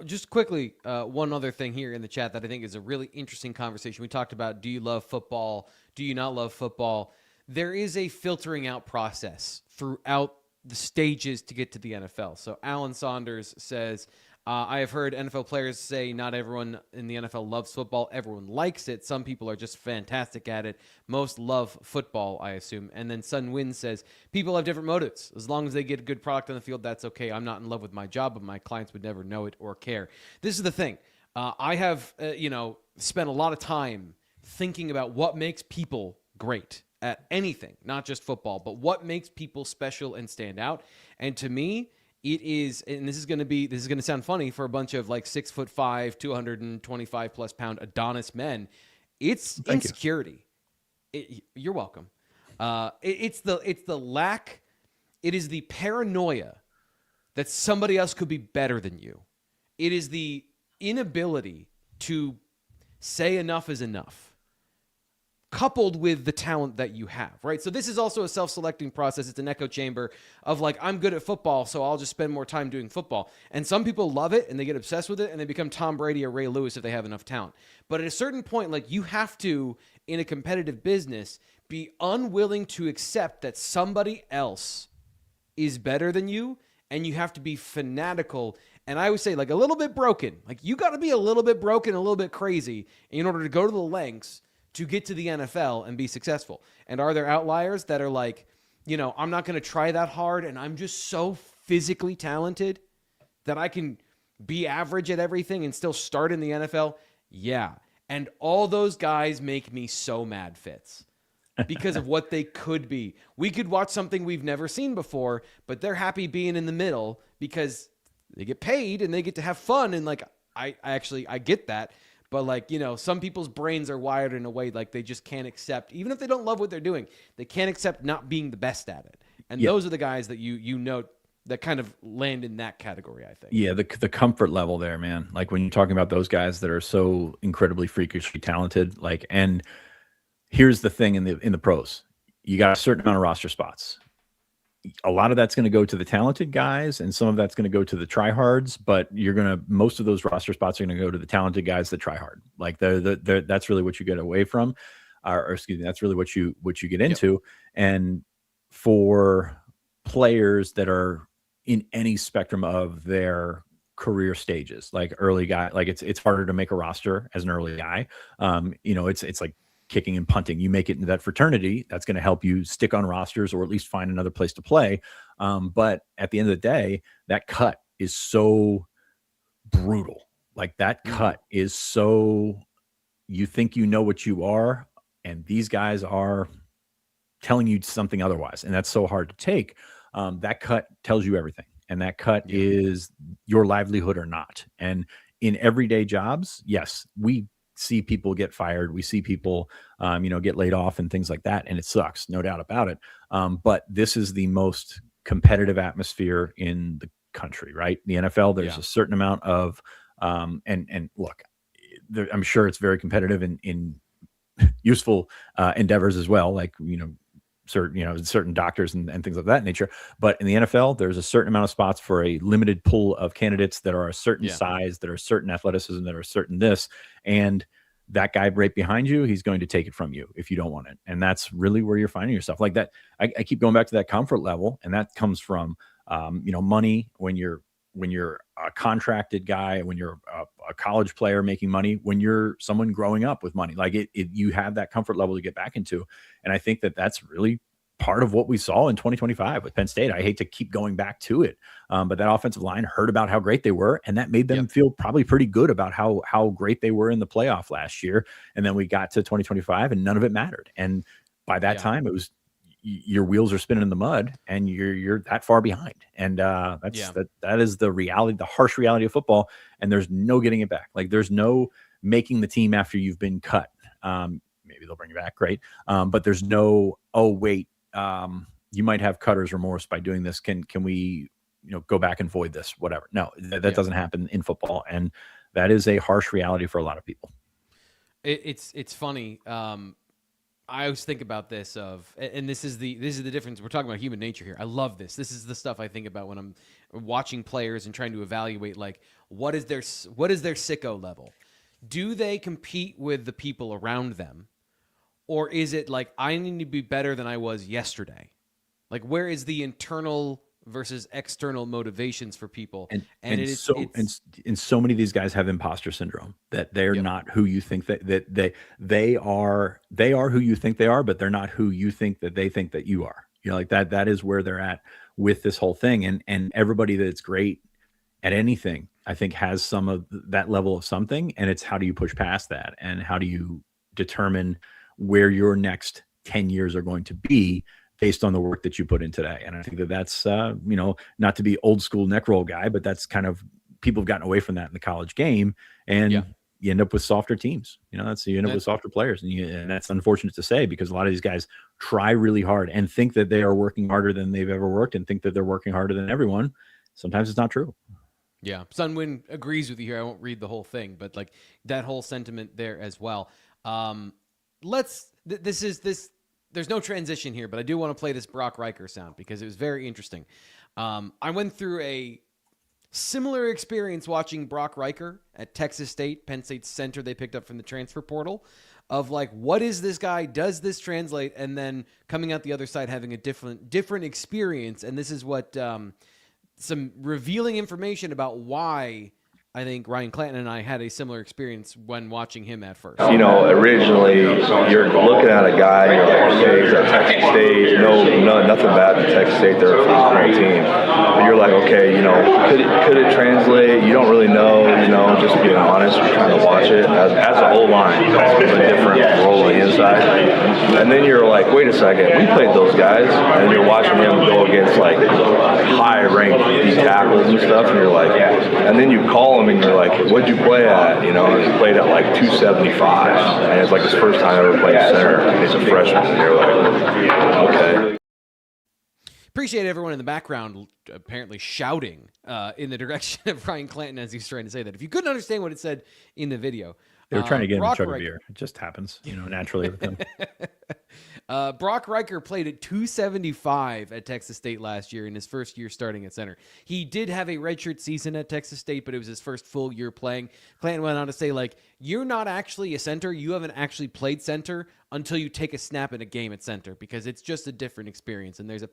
Just quickly, one other thing here in the chat that I think is a really interesting conversation. We talked about, do you love football? Do you not love football? There is a filtering out process throughout the stages to get to the NFL. So Alan Saunders says, I have heard NFL players say not everyone in the NFL loves football. Everyone likes it. Some people are just fantastic at it. Most love football, I assume. And then Sun Win says, people have different motives. As long as they get a good product on the field, that's okay. I'm not in love with my job, but my clients would never know it or care. This is the thing. I have, spent a lot of time thinking about what makes people great at anything, not just football, but what makes people special and stand out. And to me, it is, and this is going to sound funny for a bunch of like 6'5", 225 plus pound Adonis men. It's insecurity. You're welcome. It's the lack. It is the paranoia that somebody else could be better than you. It is the inability to say enough is enough, coupled with the talent that you have, right? So this is also a self-selecting process. It's an echo chamber of like, I'm good at football, so I'll just spend more time doing football. And some people love it and they get obsessed with it and they become Tom Brady or Ray Lewis if they have enough talent. But at a certain point, like, you have to, in a competitive business, be unwilling to accept that somebody else is better than you, and you have to be fanatical. And I would say, like, a little bit broken. Like, you got to be a little bit broken, a little bit crazy in order to go to the lengths to get to the NFL and be successful. And are there outliers that are like, I'm not going to try that hard and I'm just so physically talented that I can be average at everything and still start in the NFL? Yeah. And all those guys make me so mad, Fitz, because of what they could be. We could watch something we've never seen before, but they're happy being in the middle because they get paid and they get to have fun. And like, I get that. But like, some people's brains are wired in a way like they just can't accept, even if they don't love what they're doing, they can't accept not being the best at it. And those are the guys that you note that kind of land in that category, I think. Yeah, the comfort level there, man. Like when you're talking about those guys that are so incredibly freakishly talented, like, and here's the thing in the pros, you got a certain amount of roster spots. A lot of that's going to go to the talented guys, and some of that's going to go to the tryhards. But most of those roster spots are going to go to the talented guys that try hard. Like that's really what you get away from, or excuse me, that's really what you get into. Yep. And for players that are in any spectrum of their career stages, like early guy. Like it's harder to make a roster as an early guy. It's like kicking and punting. You make it into that fraternity, that's going to help you stick on rosters or at least find another place to play. But at the end of the day, that cut is so brutal. Like that cut is so, you think you know what you are, and these guys are telling you something otherwise. And that's so hard to take. That cut tells you everything. And that cut is your livelihood or not. And in everyday jobs, yes, we see people get fired. We see people, get laid off and things like that. And it sucks, no doubt about it. But this is the most competitive atmosphere in the country, right? The NFL, there's a certain amount of, and look, I'm sure it's very competitive in useful endeavors as well. Like, certain doctors and things of that nature. But in the NFL, there's a certain amount of spots for a limited pool of candidates that are a certain size, that are certain athleticism, that are certain this. And that guy right behind you, he's going to take it from you if you don't want it. And that's really where you're finding yourself like that. I keep going back to that comfort level. And that comes from, money when you're a contracted guy, when you're a college player making money, when you're someone growing up with money, like you have that comfort level to get back into. And I think that that's really part of what we saw in 2025 with Penn State. I hate to keep going back to it, but that offensive line heard about how great they were, and that made them feel probably pretty good about how great they were in the playoff last year. And then we got to 2025 and none of it mattered. And by that time, it was, your wheels are spinning in the mud and you're that far behind. And that is the reality, the harsh reality of football. And there's no getting it back. Like there's no making the team after you've been cut. Maybe they'll bring you back. Great. But there's no, oh wait, you might have cutter's remorse by doing this. Can we, go back and void this, whatever. No, that doesn't happen in football. And that is a harsh reality for a lot of people. It's funny. I always think about this and this is the difference. We're talking about human nature here. I love this. This is the stuff I think about when I'm watching players and trying to evaluate, like, what is their sicko level? Do they compete with the people around them? Or is it like, I need to be better than I was yesterday? Like, where is the internal versus external motivations for people? And so many of these guys have imposter syndrome, that they're not who you think that they are who you think they are, but they're not who you think that they think that you are. Like that is where they're at with this whole thing. And everybody that's great at anything, I think, has some of that level of something. And it's, how do you push past that? And how do you determine where your next 10 years are going to be based on the work that you put in today? And I think that's, not to be old school neck roll guy, but that's kind of, people have gotten away from that in the college game, and you end up with softer teams. You end up with softer players, and that's unfortunate to say, because a lot of these guys try really hard and think that they are working harder than they've ever worked, and think that they're working harder than everyone. Sometimes it's not true. Yeah. Sunwin agrees with you here. I won't read the whole thing, but like that whole sentiment there as well. There's no transition here, but I do want to play this Brock Riker sound because it was very interesting. I went through a similar experience watching Brock Riker at Texas State, Penn State's center they picked up from the transfer portal, of like, what is this guy? Does this translate? And then coming out the other side, having a different experience. And this is what some revealing information about why I think Ryan Clanton and I had a similar experience when watching him at first. Originally, you're looking at a guy, you're like, okay, he's at Texas State, nothing bad to Texas State, they're a first-round team. But you're like, okay, could it translate? You don't really know, just being honest, you're trying to watch it. As a whole line, it's a different role on the inside. And then you're like, wait a second, we played those guys, and you're watching him go against, like, high-ranked D tackles and stuff, and you're like, and then you call him, and you're like, what'd you play at? And he played at like 275, and it's like his first time ever playing center, and he's a freshman, and you're like, okay. Appreciate everyone in the background apparently shouting in the direction of Ryan Clanton as he's trying to say that. If you couldn't understand what it said in the video, they were trying to get him a chug of beer. It just happens, naturally with them. Brock Reicher played at 275 at Texas State last year in his first year starting at center. He did have a redshirt season at Texas State, but it was his first full year playing. Clanton went on to say, like, you're not actually a center. You haven't actually played center until you take a snap in a game at center, because it's just a different experience. And there's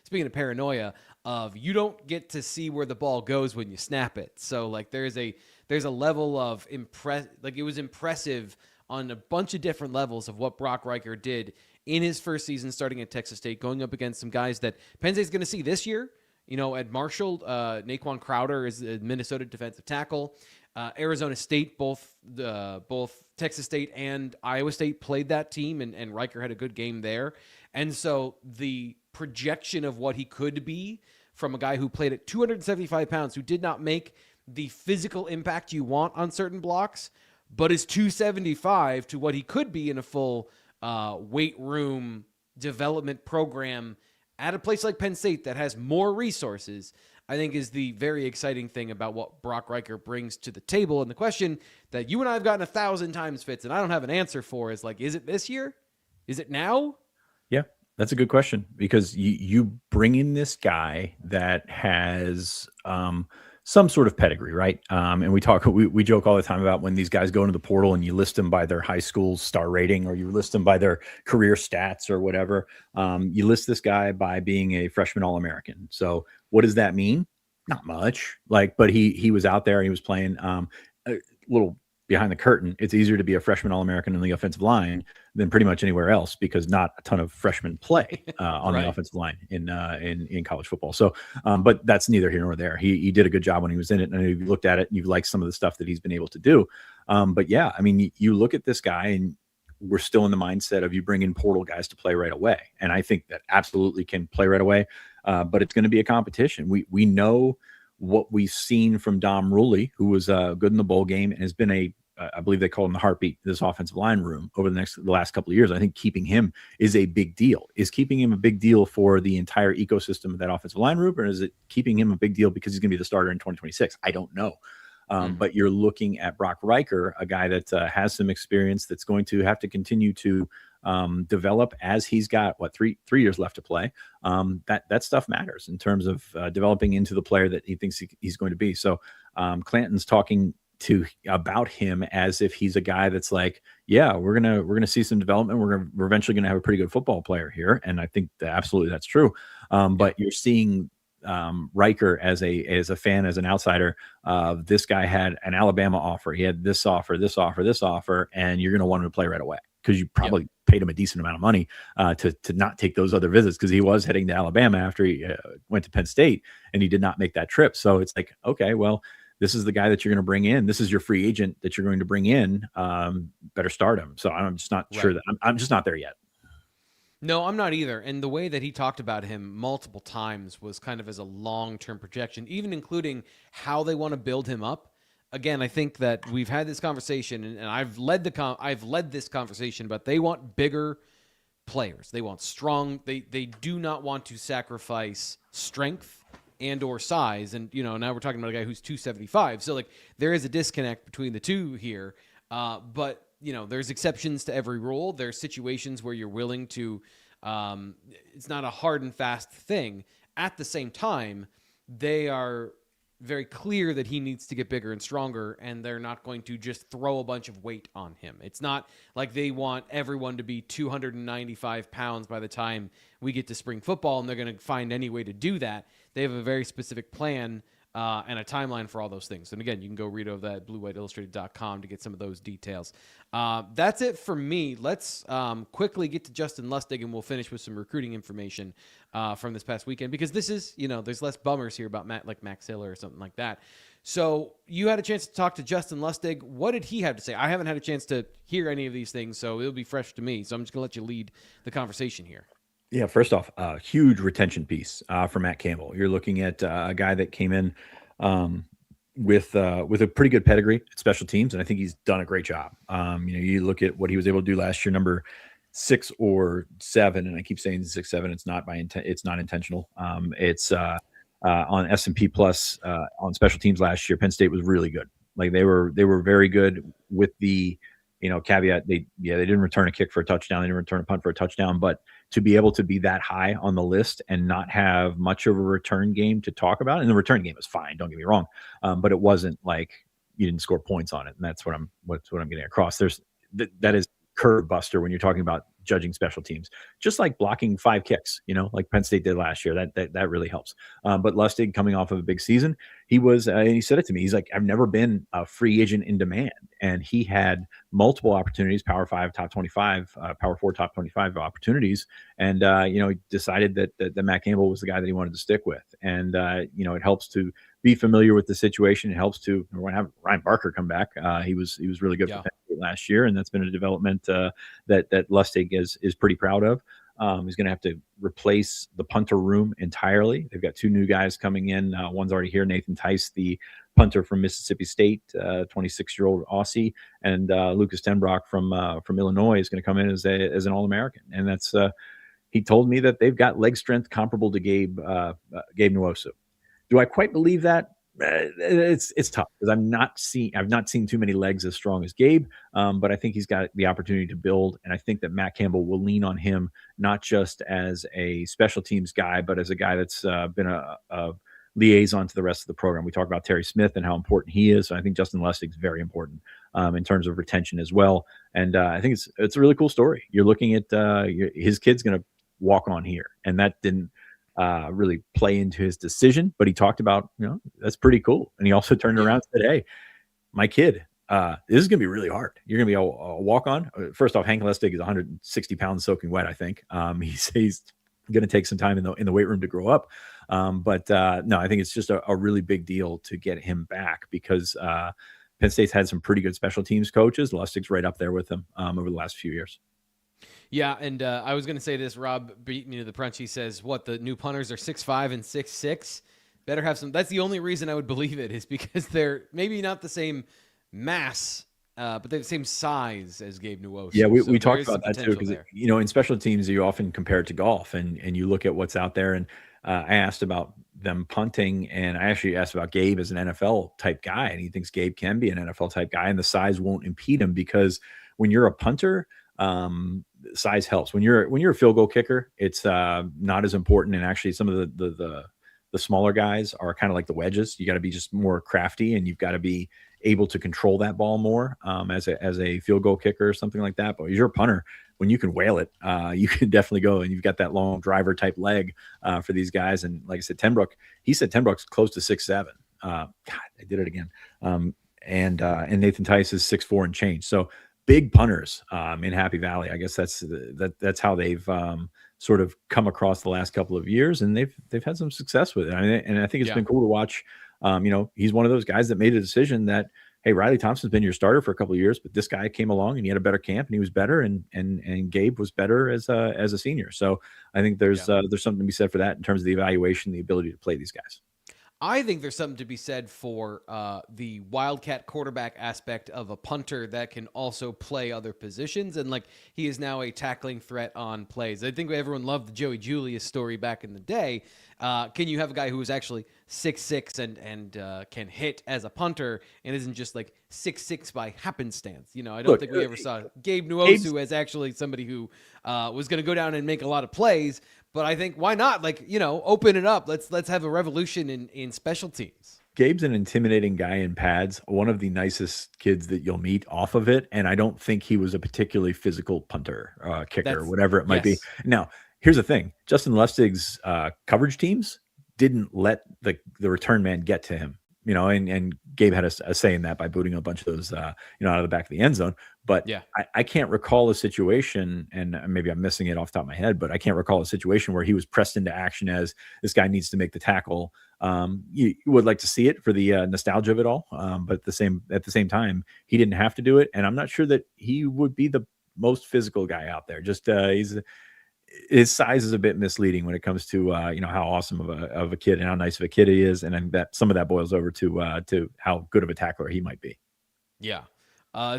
speaking of paranoia, of you don't get to see where the ball goes when you snap it. So like there's a level of it was impressive on a bunch of different levels of what Brock Reicher did in his first season starting at Texas State, going up against some guys that Penn State's going to see this year. At Marshall, Naquan Crowder is a Minnesota defensive tackle. Arizona State, both Texas State and Iowa State played that team, and Reicher had a good game there. And so the projection of what he could be from a guy who played at 275 pounds, who did not make the physical impact you want on certain blocks, but is 275 to what he could be in a full weight room development program at a place like Penn State that has more resources, I think is the very exciting thing about what Brock Reicher brings to the table. And the question that you and I have gotten 1,000 times, Fitz, and I don't have an answer for is like, is it this year? Is it now? Yeah, that's a good question, because you bring in this guy that has some sort of pedigree, right? And we joke all the time about when these guys go into the portal and you list them by their high school star rating, or you list them by their career stats or whatever. You list this guy by being a freshman All-American. So what does that mean? Not much. But he was out there, he was playing a little behind the curtain. It's easier to be a freshman All-American in the offensive line than pretty much anywhere else, because not a ton of freshmen play on Right. the offensive line in college football. So, but that's neither here nor there. He did a good job when he was in it, and if you looked at it, you liked some of the stuff that he's been able to do. But yeah, I mean, you look at this guy, and we're still in the mindset of you bring in portal guys to play right away, and I think that absolutely can play right away. But it's going to be a competition. We know what we've seen from Dom Ruley, who was good in the bowl game and has been I believe they call him the heartbeat of this offensive line room over the last couple of years. I think keeping him is a big deal. Is keeping him a big deal for the entire ecosystem of that offensive line room, or is it keeping him a big deal because he's going to be the starter in 2026? I don't know. But you're looking at Brock Reicher, a guy that has some experience, that's going to have to continue to develop as he's got three years left to play. That stuff matters in terms of developing into the player that he thinks he's going to be. So Clanton's talking about him as if he's a guy that's like, yeah, we're gonna see some development. We're eventually gonna have a pretty good football player here, and I think that absolutely that's true. But you're seeing Reicher as a fan, as an outsider. This guy had an Alabama offer. He had this offer, and you're gonna want him to play right away because you probably paid him a decent amount of money to not take those other visits, because he was heading to Alabama after he went to Penn State, and he did not make that trip. So it's like, okay, well, this is the guy that you're going to bring in. This is your free agent that you're going to bring in. Better start him. So I'm just not sure that I'm just not there yet. No, I'm not either. And the way that he talked about him multiple times was kind of as a long-term projection, even including how they want to build him up. Again, I think that we've had this conversation, and I've led this conversation, but they want bigger players. They want strong. They do not want to sacrifice strength and or size. And, now we're talking about a guy who's 275. So, there is a disconnect between the two here. But, there's exceptions to every rule. There's situations where you're willing to, it's not a hard and fast thing. At the same time, they are very clear that he needs to get bigger and stronger, and they're not going to just throw a bunch of weight on him. It's not like they want everyone to be 295 pounds by the time we get to spring football, and they're going to find any way to do that. They have a very specific plan and a timeline for all those things. And again, you can go read over that at bluewhiteillustrated.com to get some of those details. That's it for me. Let's quickly get to Justin Lustig, and we'll finish with some recruiting information from this past weekend, because this is, there's less bummers here about Max Hiller or something like that. So you had a chance to talk to Justin Lustig. What did he have to say? I haven't had a chance to hear any of these things, so it'll be fresh to me. So I'm just going to let you lead the conversation here. Yeah, first off, a huge retention piece for Matt Campbell. You're looking at a guy that came in with a pretty good pedigree at special teams, and I think he's done a great job. You look at what he was able to do last year, number 6 or 7, and I keep saying 6-7. It's not it's not intentional. It's on S&P Plus on special teams last year. Penn State was really good. They were very good with the caveat, they didn't return a kick for a touchdown. They didn't return a punt for a touchdown, but to be able to be that high on the list and not have much of a return game to talk about, and the return game was fine, don't get me wrong, but it wasn't like you didn't score points on it, and that's what I'm getting across. That is curve buster when you're talking about judging special teams, just like blocking 5 kicks, like Penn State did last year. That really helps. But Lustig, coming off of a big season, he was, and he said it to me. He's like, I've never been a free agent in demand, and he had multiple opportunities, Power 5, top 25, Power 4, top 25 opportunities, and he decided that Matt Campbell was the guy that he wanted to stick with, and it helps to be familiar with the situation. It helps to have Ryan Barker come back. He was really good for Penn State last year, and that's been a development that Lustig is pretty proud of. He's going to have to replace the punter room entirely. They've got 2 new guys coming in. One's already here, Nathan Tice, the punter from Mississippi State, 26-year-old Aussie, and Lucas Tenbrock from Illinois is going to come in as an All-American. And that's he told me that they've got leg strength comparable to Gabe Nwosu. Do I quite believe that? It's tough because I've not seen too many legs as strong as Gabe, but I think he's got the opportunity to build, and I think that Matt Campbell will lean on him not just as a special teams guy, but as a guy that's been a liaison to the rest of the program. We talk about Terry Smith and how important he is. So I think Justin Lustig is very important in terms of retention as well, and I think it's a really cool story. You're looking at his kid's going to walk on here, and that didn't really play into his decision, but he talked about, that's pretty cool. And he also turned around and said, hey, my kid, this is going to be really hard. You're going to be a walk on. First off, Hank Lustig is 160 pounds soaking wet, I think. He's going to take some time in the weight room to grow up. But no, I think it's just a really big deal to get him back because Penn State's had some pretty good special teams coaches. Lustig's right up there with them over the last few years. Yeah, and I was going to say this. Rob beat me to the punch. He says, what, the new punters are 6'5" and 6'6"? Better have some. That's the only reason I would believe it is because they're maybe not the same mass, but they're the same size as Gabe Nwosu. Yeah, we talked about that too because, in special teams, you often compare it to golf and you look at what's out there. And I asked about them punting, and I actually asked about Gabe as an NFL type guy, and he thinks Gabe can be an NFL type guy, and the size won't impede him because when you're a punter, size helps. When you're a field goal kicker, it's not as important. And actually, some of the smaller guys are kind of like the wedges. You got to be just more crafty, and you've got to be able to control that ball more as a field goal kicker or something like that. But as you're a punter, when you can whale it, you can definitely go, and you've got that long driver type leg for these guys. And like I said, he said Tenbrook's close to 6'7". God, I did it again. And Nathan Tice is 6'4" and change. So big punters in Happy Valley. I guess that's how they've sort of come across the last couple of years, and they've had some success with it. And I think it's been cool to watch. He's one of those guys that made a decision that, hey, Riley Thompson's been your starter for a couple of years, but this guy came along and he had a better camp and he was better, and Gabe was better as a senior. So I think there's something to be said for that in terms of the evaluation, the ability to play these guys. I think there's something to be said for the Wildcat quarterback aspect of a punter that can also play other positions. And he is now a tackling threat on plays. I think everyone loved the Joey Julius story back in the day. Can you have a guy who is actually 6'6" and can hit as a punter and isn't just 6'6" by happenstance? I don't think we ever saw Gabe Nwosu as actually somebody who was going to go down and make a lot of plays. But I think why not? Open it up. Let's have a revolution in special teams. Gabe's an intimidating guy in pads, one of the nicest kids that you'll meet off of it. And I don't think he was a particularly physical punter, kicker, whatever it might be. Now, here's the thing. Justin Lustig's coverage teams didn't let the return man get to him. And Gabe had a say in that by booting a bunch of those, out of the back of the end zone. But I can't recall a situation, and maybe I'm missing it off the top of my head, but I can't recall a situation where he was pressed into action as this guy needs to make the tackle. You would like to see it for the nostalgia of it all. But at the same time, he didn't have to do it. And I'm not sure that he would be the most physical guy out there. Just his size is a bit misleading when it comes to how awesome of a kid and how nice of a kid he is, and then that some of that boils over to how good of a tackler he might be. Yeah.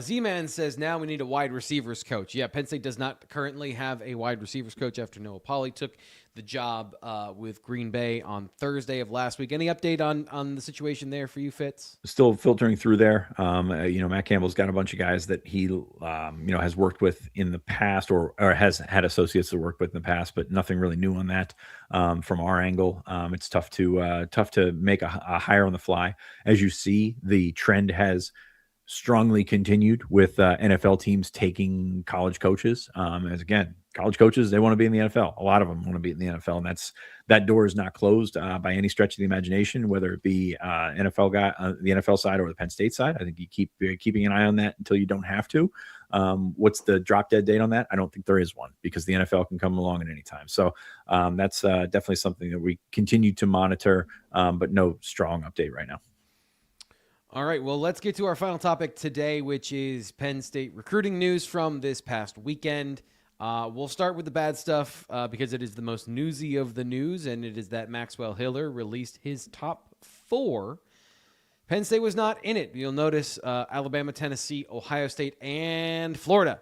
Z-Man says now we need a wide receivers coach. Yeah, Penn State does not currently have a wide receivers coach after Noah Pauley took the job with Green Bay on Thursday of last week. Any update on the situation there for you, Fitz? Still filtering through there. Matt Campbell's got a bunch of guys that he, has worked with in the past or has had associates that worked with in the past, but nothing really new on that. From our angle, it's tough to make a hire on the fly. As you see, the trend has strongly continued with NFL teams taking college coaches. As again, college coaches, they want to be in the NFL. A lot of them want to be in the NFL, and that door is not closed by any stretch of the imagination, whether it be NFL guy, the NFL side or the Penn State side. I think you keep keeping an eye on that until you don't have to. What's the drop dead date on that? I don't think there is one, because the NFL can come along at any time. So that's definitely something that we continue to monitor, but no strong update right now. All right, well, let's get to our final topic today, which is Penn State recruiting news from this past weekend. We'll start with the bad stuff because it is the most newsy of the news, and it is that Maxwell Hiller released his top 4. Penn State was not in it. You'll notice Alabama, Tennessee, Ohio State, and Florida.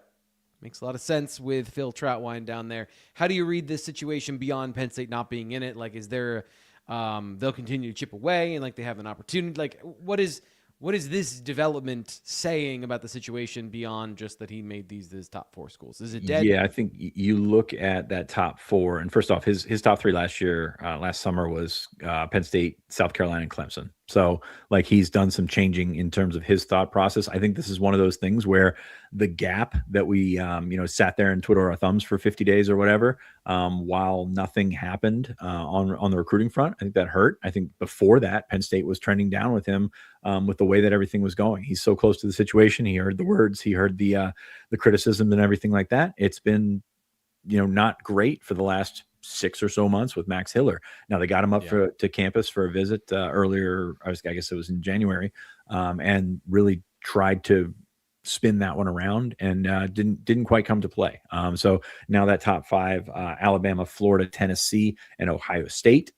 Makes a lot of sense with Phil Troutwine down there. How do you read this situation beyond Penn State not being in it? Like, is there they'll continue to chip away and like they have an opportunity? Like, what is this development saying about the situation beyond just that he made these top 4 schools? Is it dead? Yeah, I think you look at that top 4, and first off, his top 3 last summer was Penn State, South Carolina, and Clemson. So like he's done some changing in terms of his thought process. I think this is one of those things where the gap that we sat there and twiddled our thumbs for 50 days or whatever, while nothing happened on the recruiting front, I think that hurt. I think before that, Penn State was trending down with him with the way that everything was going. He's so close to the situation. He heard the words, he heard the criticism and everything like that. It's been not great for the last 6 or so months with Max Hiller. Now they got him up to campus for a visit earlier. I guess it was in January, and really tried to spin that one around and didn't quite come to play. So now that top 5, Alabama, Florida, Tennessee, and Ohio State,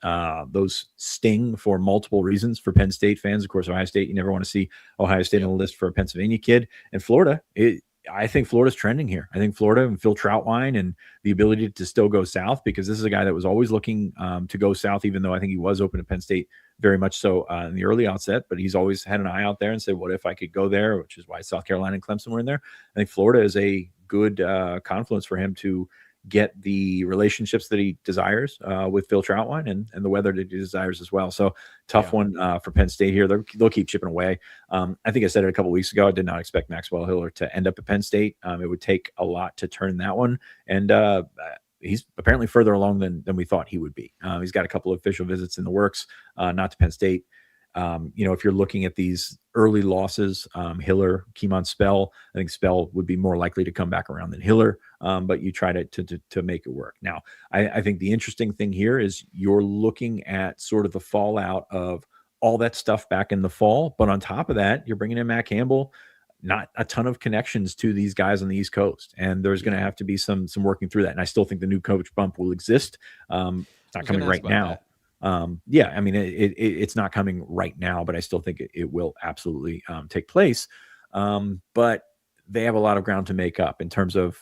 those sting for multiple reasons for Penn State fans. Of course, Ohio State, you never want to see Ohio State on the list for a Pennsylvania kid. And Florida, I think Florida's trending here. I think Florida and Phil Troutwine and the ability to still go south, because this is a guy that was always looking to go south, even though I think he was open to Penn State very much so in the early outset, but he's always had an eye out there and said, what if I could go there, which is why South Carolina and Clemson were in there. I think Florida is a good confluence for him to get the relationships that he desires with Phil Troutwine and the weather that he desires as well. So tough one for Penn State here. They'll keep chipping away. I think I said it a couple of weeks ago. I did not expect Maxwell Hiller to end up at Penn State. It would take a lot to turn that one. And he's apparently further along than we thought he would be. He's got a couple of official visits in the works, not to Penn State. If you're looking at these early losses, Hiller, Keemon Spell, I think Spell would be more likely to come back around than Hiller, but you try to make it work. Now, I think the interesting thing here is you're looking at sort of the fallout of all that stuff back in the fall, but on top of that, you're bringing in Matt Campbell, not a ton of connections to these guys on the East Coast, and there's going to have to be some working through that. And I still think the new coach bump will exist. It's not coming right now. It's not coming right now, but I still think it will absolutely take place. But they have a lot of ground to make up in terms of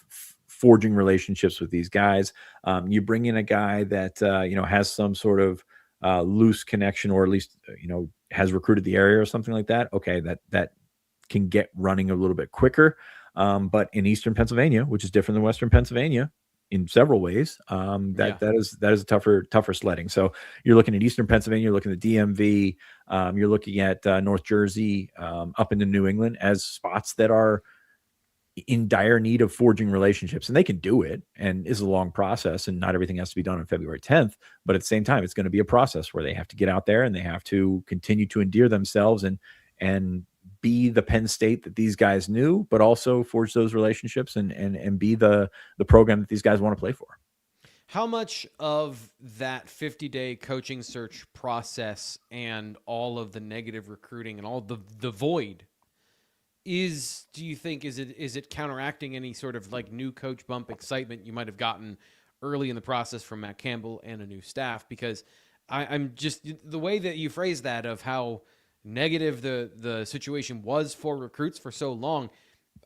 forging relationships with these guys. You bring in a guy that has some sort of loose connection, or at least has recruited the area or something like that. Okay, that can get running a little bit quicker. But in Eastern Pennsylvania, which is different than Western Pennsylvania in several ways, that is a tougher sledding. So you're looking at Eastern Pennsylvania, you're looking at DMV, you're looking at North Jersey, up into New England as spots that are in dire need of forging relationships, and they can do it, and it's a long process, and not everything has to be done on February 10th, but at the same time, it's going to be a process where they have to get out there and they have to continue to endear themselves and be the Penn State that these guys knew, but also forge those relationships and be the program that these guys want to play for. How much of that 50-day coaching search process and all of the negative recruiting and all the void do you think, is it counteracting any sort of like new coach bump excitement you might have gotten early in the process from Matt Campbell and a new staff? Because I'm just, the way that you phrase that of how negative the situation was for recruits for so long,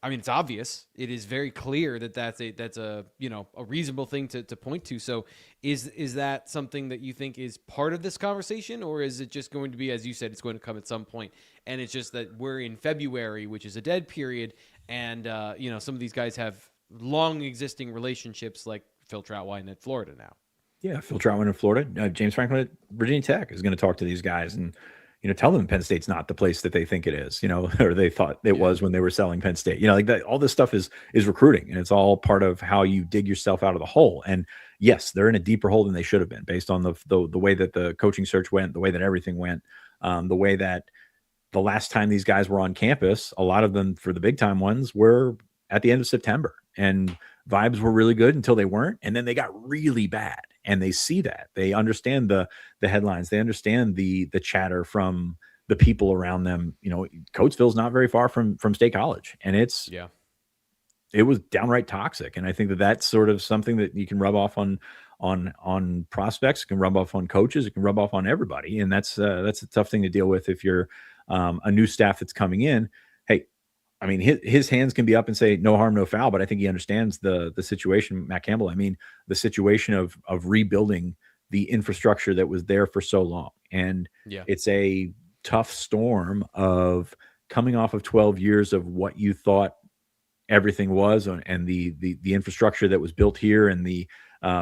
I mean, it's obvious. It is very clear that that's a a reasonable thing to point to. So is that something that you think is part of this conversation, or is it just going to be, as you said, it's going to come at some point, and it's just that we're in February, which is a dead period, and some of these guys have long existing relationships like Phil Troutwine at Florida now. Yeah, Phil Troutwine in Florida. James Franklin at Virginia Tech is going to talk to these guys and tell them Penn State's not the place that they think it is, or they thought it was when they were selling Penn State. Like that. All this stuff is recruiting, and it's all part of how you dig yourself out of the hole. And yes, they're in a deeper hole than they should have been, based on the way that the coaching search went, the way that everything went, the way that the last time these guys were on campus, a lot of them for the big time ones were at the end of September, and vibes were really good until they weren't, and then they got really bad. And they see that. They understand the headlines. They understand the chatter from the people around them. Coatesville's not very far from State College, and it was downright toxic. And I think that that's sort of something that you can rub off on prospects. It can rub off on coaches. It can rub off on everybody. And that's a tough thing to deal with if you're a new staff that's coming in. Hey, I mean, his hands can be up and say no harm, no foul, but I think he understands the situation, Matt Campbell. I mean, the situation of rebuilding the infrastructure that was there for so long. And it's a tough storm of coming off of 12 years of what you thought everything was, and the infrastructure that was built here, and the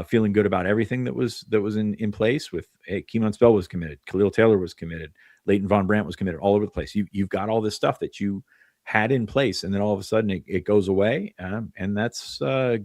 feeling good about everything that was in place with Keemon Spell was committed. Khalil Taylor was committed. Leighton Von Brandt was committed all over the place. You've got all this stuff that you had in place, and then all of a sudden it goes away, and that's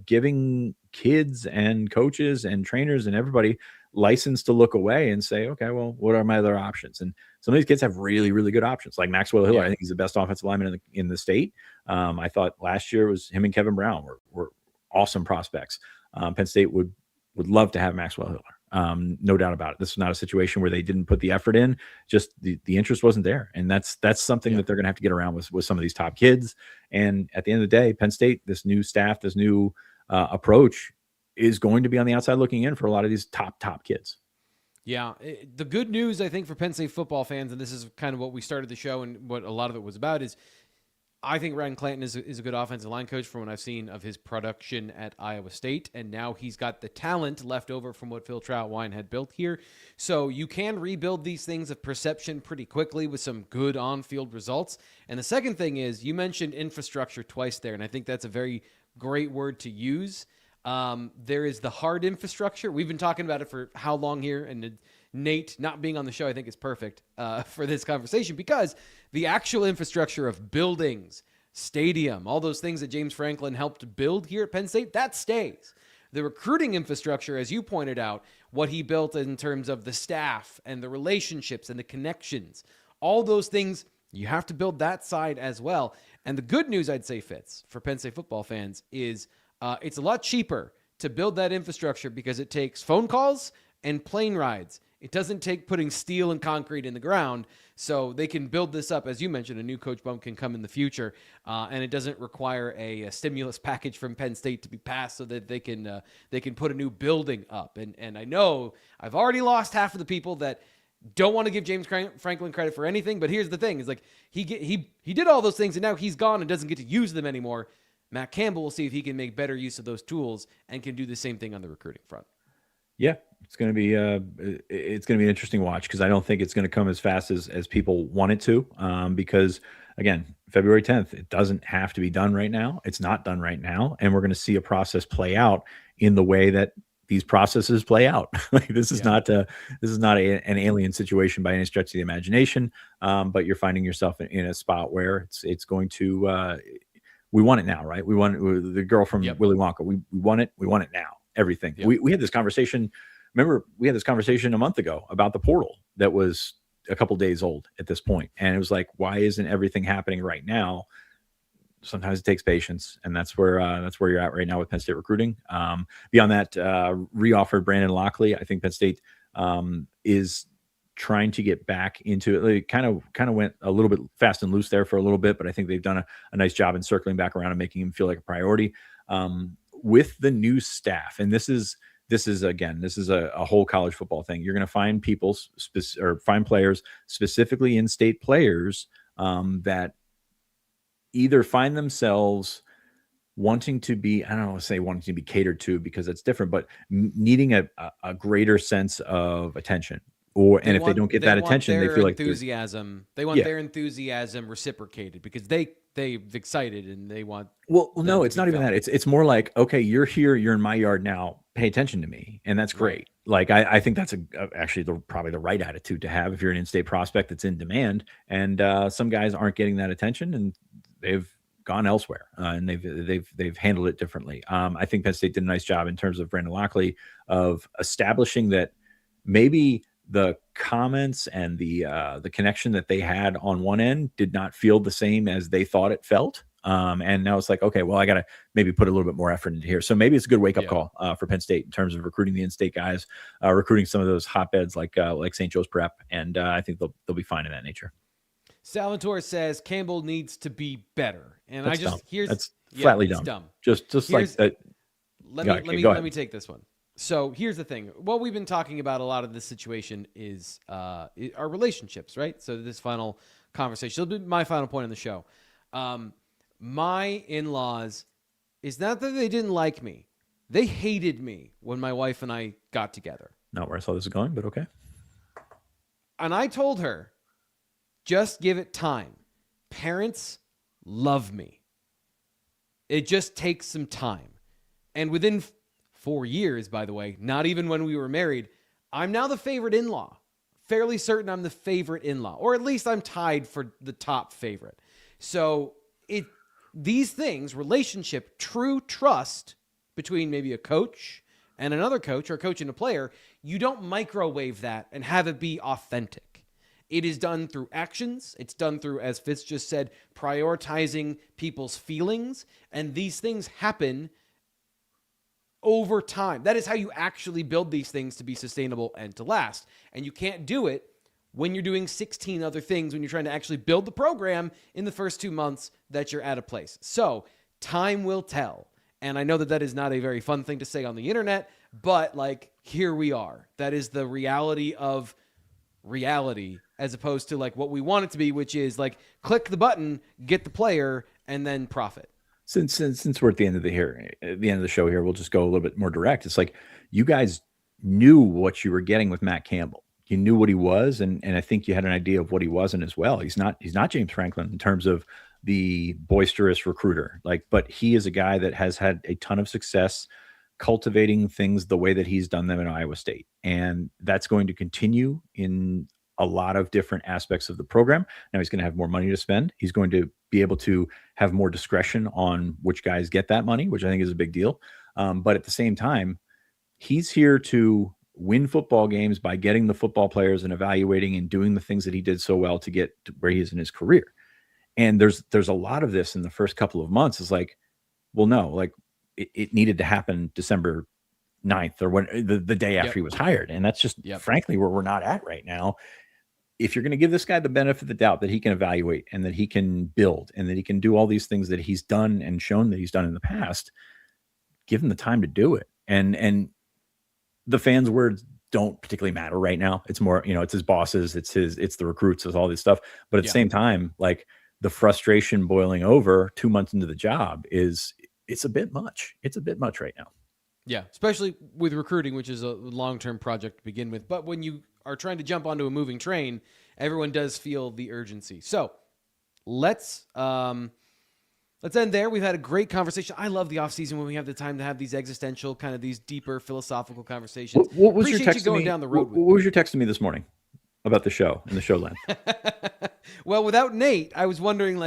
giving kids and coaches and trainers and everybody license to look away and say, okay, well, what are my other options? And some of these kids have really, really good options, like Maxwell Hiller. I think he's the best offensive lineman in the state. I thought last year was him and Kevin Brown were awesome prospects. Penn State would love to have Maxwell Hiller. No doubt about it. This is not a situation where they didn't put the effort in. Just the interest wasn't there. And that's something that they're going to have to get around with some of these top kids. And at the end of the day, Penn State, this new staff, this new approach is going to be on the outside looking in for a lot of these top kids. Yeah. The good news, I think, for Penn State football fans, and this is kind of what we started the show and what a lot of it was about, is I think Ryan Clanton is a good offensive line coach from what I've seen of his production at Iowa State, and now he's got the talent left over from what Phil Troutwine had built here. So you can rebuild these things of perception pretty quickly with some good on-field results. And the second thing is, you mentioned infrastructure twice there, and I think that's a very great word to use. There is the hard infrastructure. We've been talking about it for how long here, and Nate not being on the show, I think, is perfect for this conversation, because the actual infrastructure of buildings, stadium, all those things that James Franklin helped build here at Penn State, that stays. The recruiting infrastructure, as you pointed out, what he built in terms of the staff and the relationships and the connections, all those things, you have to build that side as well. And the good news, I'd say, Fitz, for Penn State football fans is it's a lot cheaper to build that infrastructure because it takes phone calls and plane rides. It doesn't take putting steel and concrete in the ground, so they can build this up. As you mentioned, a new coach bump can come in the future, and it doesn't require a stimulus package from Penn State to be passed so that they can put a new building up. And I know I've already lost half of the people that don't want to give James Franklin credit for anything, but here's the thing: is like he did all those things, and now he's gone and doesn't get to use them anymore. Matt Campbell will see if he can make better use of those tools and can do the same thing on the recruiting front. Yeah, it's going to be an interesting watch, because I don't think it's going to come as fast as people want it to. Because again, February 10th, it doesn't have to be done right now. It's not done right now, and we're going to see a process play out in the way that these processes play out. Like this is not an alien situation by any stretch of the imagination. But you're finding yourself in a spot where it's going to. We want it now, right? We want the girl from Willy Wonka. We want it. We want it now. Everything. Yeah. We had this conversation. Remember, we had this conversation a month ago about the portal that was a couple days old at this point. And it was like, why isn't everything happening right now? Sometimes it takes patience, and that's where you're at right now with Penn State recruiting. Beyond that, reoffered Brandon Lockley. I think Penn State is trying to get back into it. It kind of went a little bit fast and loose there for a little bit, but I think they've done a nice job in circling back around and making him feel like a priority. With the new staff, and this is this is a whole college football thing. You're going to find find players, specifically in-state players, that either find themselves wanting to be, I don't want to say wanting to be catered to because that's different, but needing a greater sense of attention. And if they don't get that attention, they feel like enthusiasm. They want their enthusiasm reciprocated because they've excited and they want. Well, no, it's not even that. It's more like, okay, you're here, you're in my yard now. Pay attention to me, and that's great. Like I think that's actually probably the right attitude to have if you're an in-state prospect that's in demand. And some guys aren't getting that attention, and they've gone elsewhere, and they've handled it differently. I think Penn State did a nice job in terms of Brandon Lockley of establishing that maybe the comments and the connection that they had on one end did not feel the same as they thought it felt. And now it's like, okay, well, I got to maybe put a little bit more effort into here. So maybe it's a good wake-up call for Penn State in terms of recruiting the in-state guys, recruiting some of those hotbeds like St. Joe's Prep, and I think they'll be fine in that nature. Salvatore says Campbell needs to be better, and that's dumb. That's flatly dumb. Just like that. Let me take this one. So here's the thing. What we've been talking about a lot of this situation is our relationships, right? So this final conversation, it'll be my final point on the show. My in-laws, is not that they didn't like me. They hated me when my wife and I got together. Not where I saw this going, but okay. And I told her, just give it time. Parents love me. It just takes some time. And within 4 years, by the way, not even when we were married, I'm now the favorite in-law. Fairly certain I'm the favorite in-law, or at least I'm tied for the top favorite. So these things, relationship, true trust between maybe a coach and another coach, or a coach and a player, you don't microwave that and have it be authentic. It is done through actions. It's done through, as Fitz just said, prioritizing people's feelings. And these things happen over time. That is how you actually build these things to be sustainable and to last. And you can't do it when you're doing 16 other things, when you're trying to actually build the program in the first 2 months that you're at a place. So time will tell. And I know that is not a very fun thing to say on the internet, but like, here we are. That is the reality of reality, as opposed to like what we want it to be, which is like click the button, get the player, and then profit. Since we're at the end of the show here, we'll just go a little bit more direct. It's like you guys knew what you were getting with Matt Campbell. You knew what he was, and I think you had an idea of what he wasn't as well. He's not James Franklin in terms of the boisterous recruiter, but he is a guy that has had a ton of success cultivating things the way that he's done them in Iowa State, and that's going to continue in a lot of different aspects of the program. Now he's going to have more money to spend. He's going to be able to have more discretion on which guys get that money, which I think is a big deal. But at the same time, he's here to win football games by getting the football players and evaluating and doing the things that he did so well to get to where he is in his career. And there's a lot of this in the first couple of months. It's like, well, no, like it needed to happen December 9th or when the day after he was hired. And that's just frankly where we're not at right now. If you're going to give this guy the benefit of the doubt that he can evaluate and that he can build and that he can do all these things that he's done and shown that he's done in the past, give him the time to do it. And the fans' words don't particularly matter right now. It's more, it's his bosses, it's the recruits, it's all this stuff. But at the same time, like the frustration boiling over 2 months into the job it's a bit much. It's a bit much right now. Yeah, especially with recruiting, which is a long-term project to begin with. But when you are trying to jump onto a moving train, everyone does feel the urgency. So let's end there. We've had a great conversation. I love the offseason when we have the time to have these existential, kind of these deeper philosophical conversations. What was your text you going down the road? What was your text to me this morning about the show and the show length? Well, without Nate, I was wondering,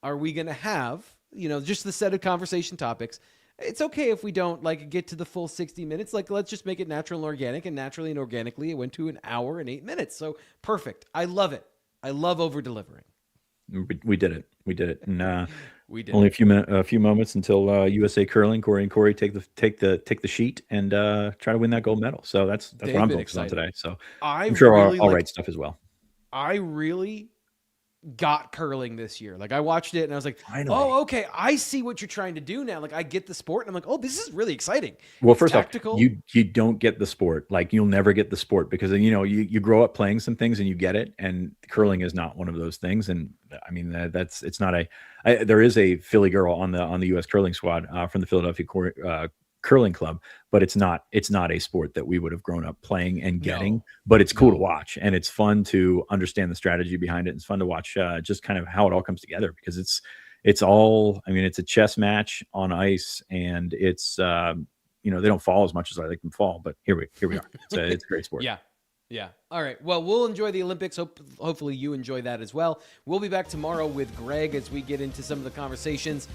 are we going to have, just the set of conversation topics? It's okay if we don't get to the full 60 minutes. Let's just make it natural and organic, and naturally and organically it went to an hour and 8 minutes. So perfect. I love it. I love over delivering. We did it. And we did only a few moments until USA Curling, Corey and Corey take the sheet and try to win that gold medal. So that's what I'm focused on today. So I'm sure really I'll write stuff as well. I really got curling this year. Like I watched it and I was like, Finally. oh, okay, I see what you're trying to do now. Like I get the sport and I'm like, oh, this is really exciting. Well, It's first tactical. off, you don't get the sport. Like you'll never get the sport because you grow up playing some things and you get it, and curling is not one of those things. And I mean it's not there is a Philly girl on the U.S. curling squad from the Philadelphia curling club, but it's not a sport that we would have grown up playing and getting. But it's cool to watch, and it's fun to understand the strategy behind it. It's fun to watch just kind of how it all comes together, because it's all, I mean, it's a chess match on ice, and it's they don't fall as much as I like them fall, but here we are. It's a great sport. Yeah. All right. Well, we'll enjoy the Olympics. Hopefully you enjoy that as well. We'll be back tomorrow with Greg as we get into some of the conversations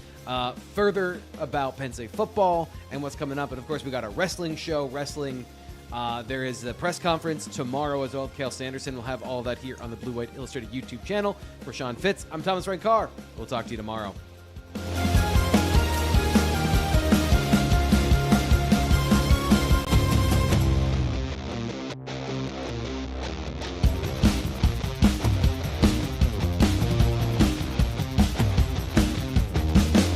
further about Penn State football and what's coming up. And of course, we got a wrestling show. There is the press conference tomorrow as well. Cale Sanderson will have all that here on the Blue White Illustrated YouTube channel. For Sean Fitz, I'm Thomas Ryan Carr. We'll talk to you tomorrow.